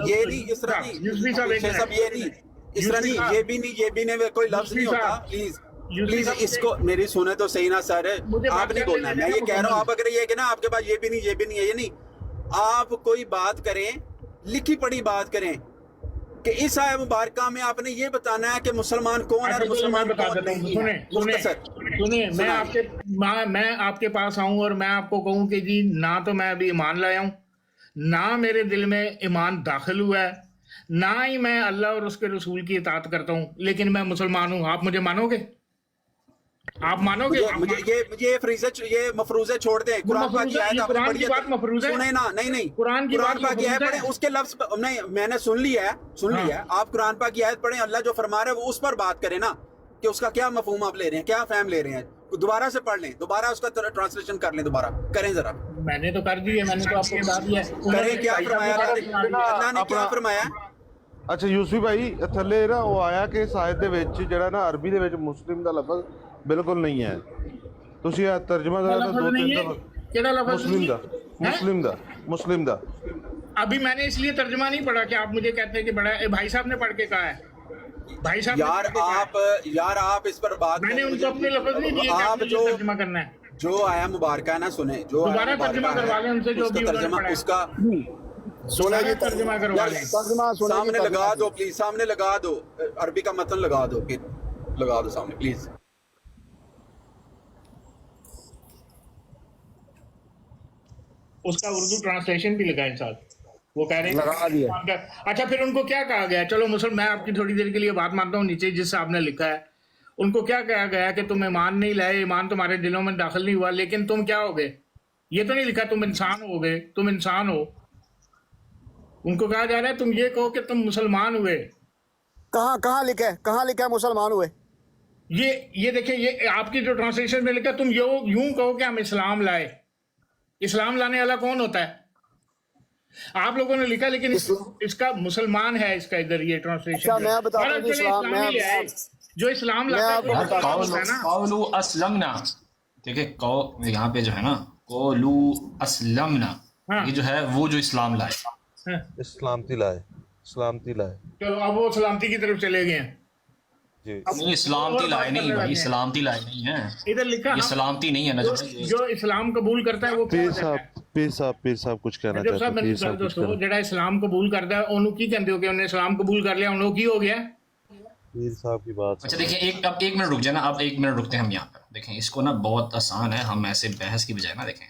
یہ نہیں، اس طرح نہیں، یہ نہیں، اس طرح نہیں، یہ بھی نہیں، یہ بھی نہیں، کوئی لفظ نہیں ہوتا۔ پلیز اس کو میری سنیں تو صحیح نا سر، آپ نہیں بولنا ہے، میں یہ کہہ رہا ہوں۔ آپ اگر یہ کہ نا آپ کے پاس یہ بھی نہیں، یہ بھی نہیں ہے، یہ نہیں، آپ کوئی بات کریں، لکھی پڑھی بات کریں کہ اس آیت مبارکہ میں آپ نے یہ بتانا ہے کہ مسلمان کون ہے اور مسلمان کون نہیں ہے۔ سنیں، میں آپ کے پاس آؤں اور میں آپ کو کہوں کہ جی نہ تو میں ابھی ایمان لایا ہوں، نہ میرے دل میں ایمان داخل ہوا ہے، نہ ہی میں اللہ اور اس کے رسول کی اطاعت کرتا ہوں، لیکن میں مسلمان ہوں، آپ مجھے مانو گے؟ آپ مانو گے؟ یہ مفروضے چھوڑ دیں، قرآن پاک کی آیت آپ نے پڑھی ہے، سنیں نا، نہیں قرآن پاک کی آیت پڑھیں، اس کے لفظ نہیں، میں نے سن لیا ہے، آپ قرآن پاک کی آیت پڑھیں، اللہ جو فرما رہا ہے وہ اس پر بات کریں نا، کہ اس کا کیا مفہوم آپ لے رہے ہیں، کیا فہم لے رہے ہیں، دوبارہ سے پڑھ لیں، دوبارہ اس کا ٹرانسلیشن کر لیں، دوبارہ کریں ذرا۔ میں نے تو کر دی ہے، میں نے تو آپ کو بتا دیا ہے، کریں، کیا فرمایا اللہ نے، کیا فرمایا؟ ਅੱਛਾ ਯੂਸਫੀ ਭਾਈ ਥੱਲੇ ਨਾ ਉਹ ਆਇਆ ਕਿ ਇਸ ਆਇਤ ਦੇ ਵਿੱਚ ਜਿਹੜਾ ਨਾ ਅਰਬੀ ਦੇ ਵਿੱਚ ਮੁਸਲਿਮ ਦਾ ਲਫ਼ਜ਼ ਬਿਲਕੁਲ ਨਹੀਂ ਹੈ। ਤੁਸੀਂ ਇਹ ਤਰਜਮਾ ਜ਼ਰਾ ਦੋ ਤਿੰਨ ਦਫਾ। ਕਿਹੜਾ ਲਫ਼ਜ਼? ਮੁਸਲਿਮ ਦਾ। ابھی میں نے اس لیے ترجمہ نہیں پڑھا کہ آپ مجھے کہتے ہیں کہ بڑا بھائی صاحب نے پڑھ کے کہا ہے، بھائی صاحب یار آپ اس پر بات، میں نے ان کو اپنے لفظ نہیں دیے کہ آپ جو ترجمہ کرنا ہے، جو آیا مبارکہ ہے نا، سنیں، جو دوبارہ ترجمہ کروا لیں ان سے، جو بھی ترجمہ اس کا ترجمہ کروا لیں، سامنے لگا دو پلیز، سامنے لگا دو، عربی کا متن لگا دو، پھر لگا دو سامنے پلیز۔ اس کا اردو ٹرانسلیشن بھی لگائیں ساتھ، وہ کہہ رہے ہیں۔ اچھا پھر ان کو کیا کہا گیا؟ چلو میں آپ کی تھوڑی دیر کے لیے بات مانتا ہوں، نیچے جس سے آپ نے لکھا ہے ان کو کیا کہا گیا کہ تم ایمان نہیں لائے، ایمان تمہارے دلوں میں داخل نہیں ہوا، لیکن تم کیا ہو گئے؟ یہ تو نہیں لکھا تم انسان ہو گئے، تم انسان ہو۔ ان کو کہا جا رہا ہے تم یہ کہو کہ تم مسلمان ہوئے۔ کہاں لکھا ہے مسلمان ہوئے؟ یہ دیکھیں، یہ آپ کی جو ٹرانسلیشن میں لکھا، تم یوں کہو کہ ہم اسلام لائے۔ اسلام لانے والا کون ہوتا ہے؟ آپ لوگوں نے لکھا، لیکن اس کا مسلمان ہے، اس کا ادھر یہ ٹرانسلیشن جو اسلام لاتا ہے نا، قولو اسلمنا، دیکھیں یہاں پہ جو ہے نا قولو اسلمنا، یہ جو ہے وہ جو اسلام لائے، سلامتی لائے۔ چلو اب وہ سلامتی کی طرف چلے گئے ہیں۔ نہیں، سلامتی لائے نہیں بھائی، سلامتی لائے نہیں ہے، ادھر لکھا یہ سلامتی نہیں ہے نا۔ جو اسلام قبول کرتا ہے وہ پیر صاحب کچھ کہنا چاہتے ہیں؟ جڑا اسلام قبول کرتا ہے انہوں کی کہندے ہو کہ انہیں اسلام قبول کر لیا، انہوں کی ہو گیا؟ پیر صاحب کی بات۔ اچھا دیکھیں، اب ایک منٹ رک جائے نا، اب ایک منٹ رکتے ہیں ہم یہاں پر۔ دیکھیں اس کو نا بہت آسان ہے، ہم ایسے بحث کی بجائے نا، دیکھیں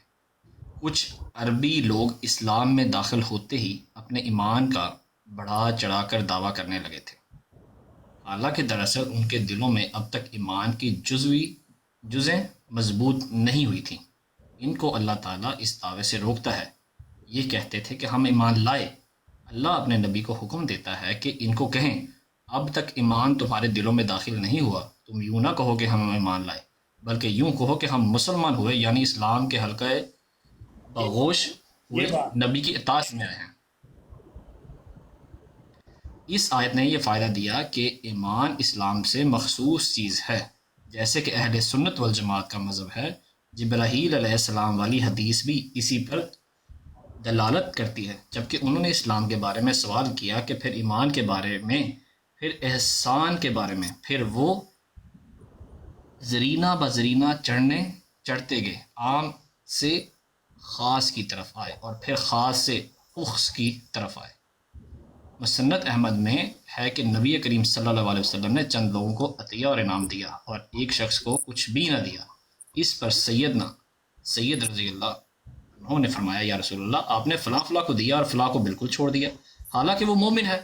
کچھ عربی لوگ اسلام میں داخل ہوتے ہی اپنے ایمان کا بڑھا چڑھا کر دعویٰ کرنے لگے تھے، حالانکہ دراصل ان کے دلوں میں اب تک ایمان کی جزیں مضبوط نہیں ہوئی تھیں۔ ان کو اللہ تعالیٰ اس دعوے سے روکتا ہے، یہ کہتے تھے کہ ہم ایمان لائے۔ اللہ اپنے نبی کو حکم دیتا ہے کہ ان کو کہیں اب تک ایمان تمہارے دلوں میں داخل نہیں ہوا، تم یوں نہ کہو کہ ہم ایمان لائے، بلکہ یوں کہو کہ ہم مسلمان ہوئے، یعنی اسلام کے حلقہ بغوش ہوئے، نبی کی اطاعت میں آئے ہیں۔ اس آیت نے یہ فائدہ دیا کہ ایمان اسلام سے مخصوص چیز ہے، جیسے کہ اہل سنت والجماعت کا مذہب ہے۔ جبرائیل علیہ السلام والی حدیث بھی اسی پر دلالت کرتی ہے، جبکہ انہوں نے اسلام کے بارے میں سوال کیا کہ پھر ایمان کے بارے میں، پھر احسان کے بارے میں، پھر وہ زرینہ بزرینہ چڑھتے گئے، عام سے خاص کی طرف آئے اور پھر خاص سے اخص کی طرف آئے۔ مسند احمد میں ہے کہ نبی کریم صلی اللہ علیہ وسلم نے چند لوگوں کو عطیہ اور انعام دیا اور ایک شخص کو کچھ بھی نہ دیا۔ اس پر سید رضی اللہ انہوں نے فرمایا یا رسول اللہ، آپ نے فلاں فلاں کو دیا اور فلاں کو بالکل چھوڑ دیا، حالانکہ وہ مومن ہے۔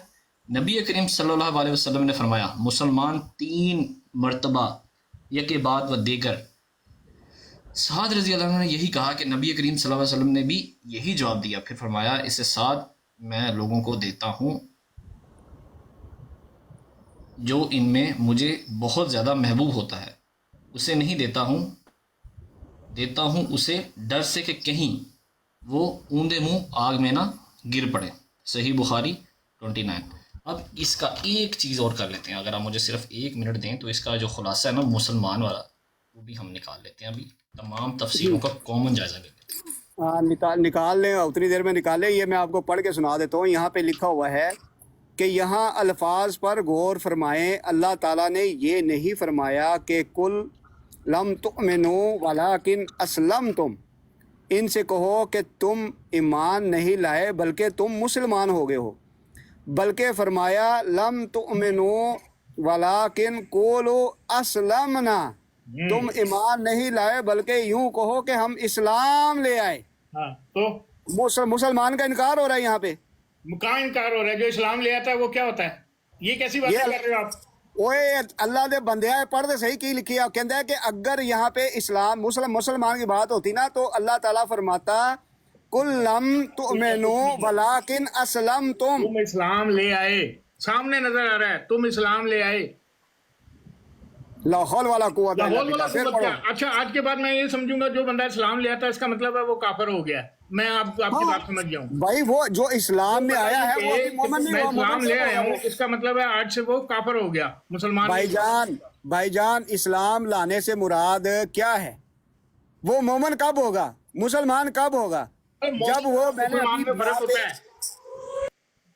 نبی کریم صلی اللہ علیہ وسلم نے فرمایا مسلمان 3 مرتبہ یکے بعد و دیگر۔ سعد رضی اللہ عنہ نے یہی کہا کہ نبی کریم صلی اللہ علیہ وسلم نے بھی یہی جواب دیا، پھر فرمایا اسے سعد میں لوگوں کو دیتا ہوں جو ان میں مجھے بہت زیادہ محبوب ہوتا ہے، اسے نہیں دیتا ہوں اسے ڈر سے کہ کہیں وہ اوندے منہ آگ میں نہ گر پڑے۔ صحیح بخاری 29۔ اب اس کا ایک چیز اور کر لیتے ہیں، اگر آپ مجھے صرف 1 منٹ دیں تو اس کا جو خلاصہ ہے نا مسلمان والا، وہ بھی ہم نکال لیتے ہیں، ابھی تمام تفسیروں کا کامن جائزہ لے لیتے ہیں۔ نکال لیں، اتنی دیر میں نکالیں۔ یہ میں آپ کو پڑھ کے سنا دیتا ہوں۔ یہاں پہ لکھا ہوا ہے کہ یہاں الفاظ پر غور فرمائیں۔ اللہ تعالیٰ نے یہ نہیں فرمایا کہ کل لم تؤمنوا ولکن اسلمتم، ان سے کہو کہ تم ایمان نہیں لائے بلکہ تم مسلمان ہو گئے ہو، بلکہ فرمایا لم تؤمنوا ولکن قولوا اسلمنا، تم ایمان نہیں لائے بلکہ یوں کہو کہ ہم اسلام لے آئے۔ تو مسلمان کا انکار ہو رہا ہے یہاں پہ۔ کہاں انکار ہو رہا ہے؟ جو اسلام لے آتا ہے وہ کیا ہوتا ہے؟ یہ کیسی بات کر رہے ہو آپ؟ اوے اللہ دے بندے آئے، پڑھ دے صحیح کی لکھی ہے، کہتا ہے کہ اگر یہاں پہ اسلام مسلمان کی بات ہوتی نا تو اللہ تعالیٰ فرماتا کل لم تؤمنوا ولکن اسلمتم، تم اسلام لے آئے، سامنے نظر آ رہا ہے تم اسلام لے آئے۔ لا حول ولا قوت الا باللہ۔ اچھا آج کے بعد میں یہ سمجھوں گا جو بندہ اسلام لے آتا ہے اس کا مطلب ہے وہ کافر ہو گیا ہے۔ میں آپ کی بات سمجھ گیا ہوں بھائی، وہ جو اسلام میں آیا ہے وہ مومن نہیں میں ہوا، اسلام لے آیا ہوں، اس کا مطلب ہے آج سے وہ کافر ہو گیا، مسلمان۔ بھائی جان اسلام لانے سے مراد کیا ہے؟ وہ مومن کب ہوگا؟ مسلمان کب ہوگا؟ جب وہ مسلمان میں فرق ہوتا ہے،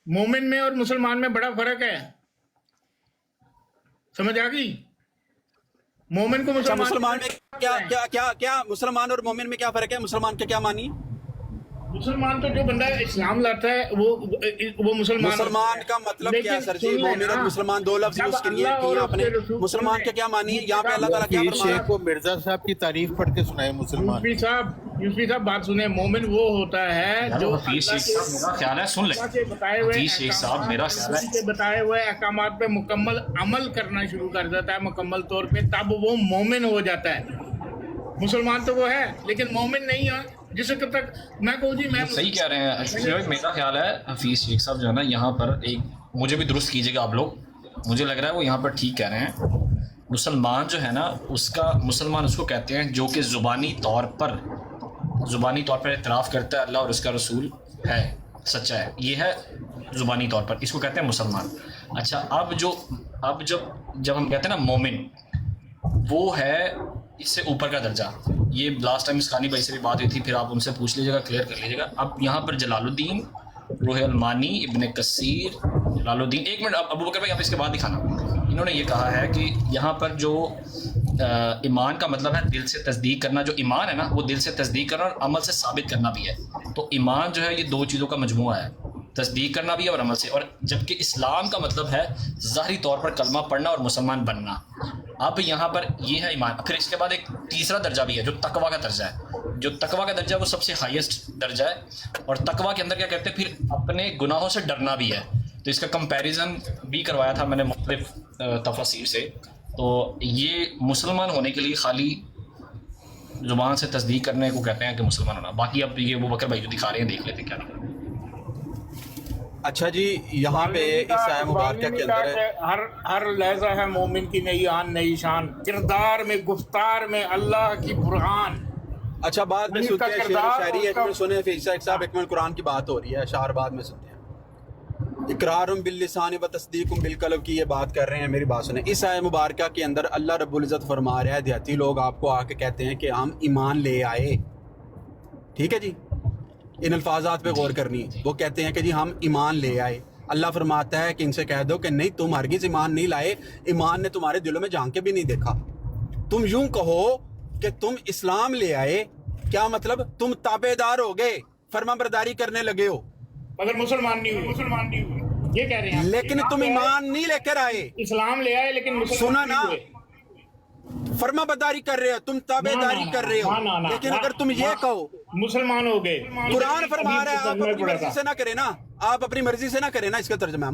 مومن میں اور مسلمان میں بڑا فرق ہے، سمجھ آ گئی؟ مومن کو مسلمان میں کیا مسلمان اور مومن میں کیا فرق ہے؟ مسلمان کا کیا معنی؟ مسلمان تو جو بندہ اسلام لاتا ہے وہ مسلمان کا مطلب کیا ہے سر جی؟ مومن اور مسلمان دو لفظ یوز کیے آپ نے، مسلمان کا کیا معنی ہے یہاں پہ؟ اللہ تعالیٰ کیا فرمایا؟ شیخ کو مرزا صاحب کی تعریف پڑھ کے سنائے مسلمان۔ یوسفی صاحب بات سنیں، مومن وہ ہوتا ہے جو بتائے ہوئے احکامات پہ مکمل عمل کرنا شروع کر دیتا ہے مکمل طور پہ، تب وہ مومن ہو جاتا ہے۔ مسلمان تو وہ ہے لیکن مومن نہیں ہے، جس وقت تک میں کہوں جی میں صحیح کہہ رہے ہیں۔ میرا خیال ہے حفیظ شیخ صاحب جو ہے نا یہاں پر ایک، مجھے بھی درست کیجیے گا آپ لوگ، مجھے لگ رہا ہے وہ یہاں پر ٹھیک کہہ رہے ہیں۔ مسلمان جو ہے نا اس کا مسلمان اس کو کہتے ہیں جو کہ زبانی طور پر اعتراف کرتا ہے اللہ اور اس کا رسول ہے، سچا ہے، یہ ہے زبانی طور پر، اس کو کہتے ہیں مسلمان۔ اچھا اب جب ہم کہتے ہیں نا مومن، وہ ہے اس سے اوپر کا درجہ۔ یہ لاسٹ ٹائم اسقانی بھائی سے بھی بات ہوئی تھی، پھر آپ ان سے پوچھ لیجیے گا، کلیئر کر لیجیے گا۔ اب یہاں پر جلال الدین روح المانی ابن کثیر جلال الدین، ایک منٹ ابو بکر بھائی آپ اس کے بعد دکھانا، انہوں نے یہ کہا ہے کہ یہاں پر جو ایمان کا مطلب ہے دل سے تصدیق کرنا، جو ایمان ہے نا وہ دل سے تصدیق کرنا اور عمل سے ثابت کرنا بھی ہے۔ تو ایمان جو ہے یہ 2 چیزوں کا مجموعہ ہے، تصدیق کرنا بھی ہے اور عمل سے، اور جبکہ اسلام کا مطلب ہے ظاہری طور پر کلمہ پڑھنا اور مسلمان بننا۔ اب یہاں پر یہ ہے ایمان۔ پھر اس کے بعد ایک تیسرا درجہ بھی ہے جو تقویٰ کا درجہ ہے، جو تقویٰ کا درجہ ہے وہ سب سے ہائیسٹ درجہ ہے، اور تقویٰ کے اندر کیا کہتے ہیں پھر اپنے گناہوں سے ڈرنا بھی ہے۔ تو اس کا کمپیریزن بھی کروایا تھا میں نے مختلف تفاسیر سے۔ تو یہ مسلمان ہونے کے لیے خالی زبان سے تصدیق کرنے کو کہتے ہیں کہ مسلمان ہونا۔ باقی اب یہ ابو بکر بھائی جو دکھا رہے ہیں دیکھ لیتے کیا نہیں۔ اچھا جی، یہاں پہ اس آیہ مبارکہ کے اندر ہر لہجہ ہے مومن کی نئی آن نئی شان، کردار میں گفتار میں اللہ کی برہان۔ اچھا بعد میں سنتے ہیں شعر و شاعری، ایک منٹ سنیں فیض صاحب، ایک منٹ قرآن کی بات ہو رہی ہے، اشعار بعد میں سنتے ہیں۔ اقرارم باللسان و تصدیقم بالقلب کی یہ بات کر رہے ہیں. میری بات سنیں. اس آیت مبارکہ کے اندر اللہ رب العزت فرما رہا ہے دیہاتی لوگ آپ کو آ کے کہتے ہیں کہ ہم ایمان لے آئے. ٹھیک ہے جی, ان الفاظات پہ غور کرنی ہے. وہ کہتے ہیں کہ جی ہم ایمان لے آئے. اللہ فرماتا ہے کہ ان سے کہہ دو کہ نہیں, تم ہرگز ایمان نہیں لائے, ایمان نے تمہارے دلوں میں جھانک کے بھی نہیں دیکھا. تم یوں کہو کہ تم اسلام لے آئے. کیا مطلب؟ تم تابع دار ہو گئے, فرما برداری کرنے لگے ہو, مگر مسلمان نہیں ہوئے. یہ کہہ رہے ہیں لیکن تم ایمان نہیں لے کر آئے. اسلام لے آئے لیکن سنا نا, فرما برداری کر رہے ہو, تم تابع داری کر رہے ہو. لیکن اگر تم یہ کہو مسلمان ہو گئے, قرآن فرما رہا ہے, آپ اپنی مرضی سے نہ کریں نا, آپ اپنی مرضی سے نہ کریں نا, اس کا ترجمہ ہے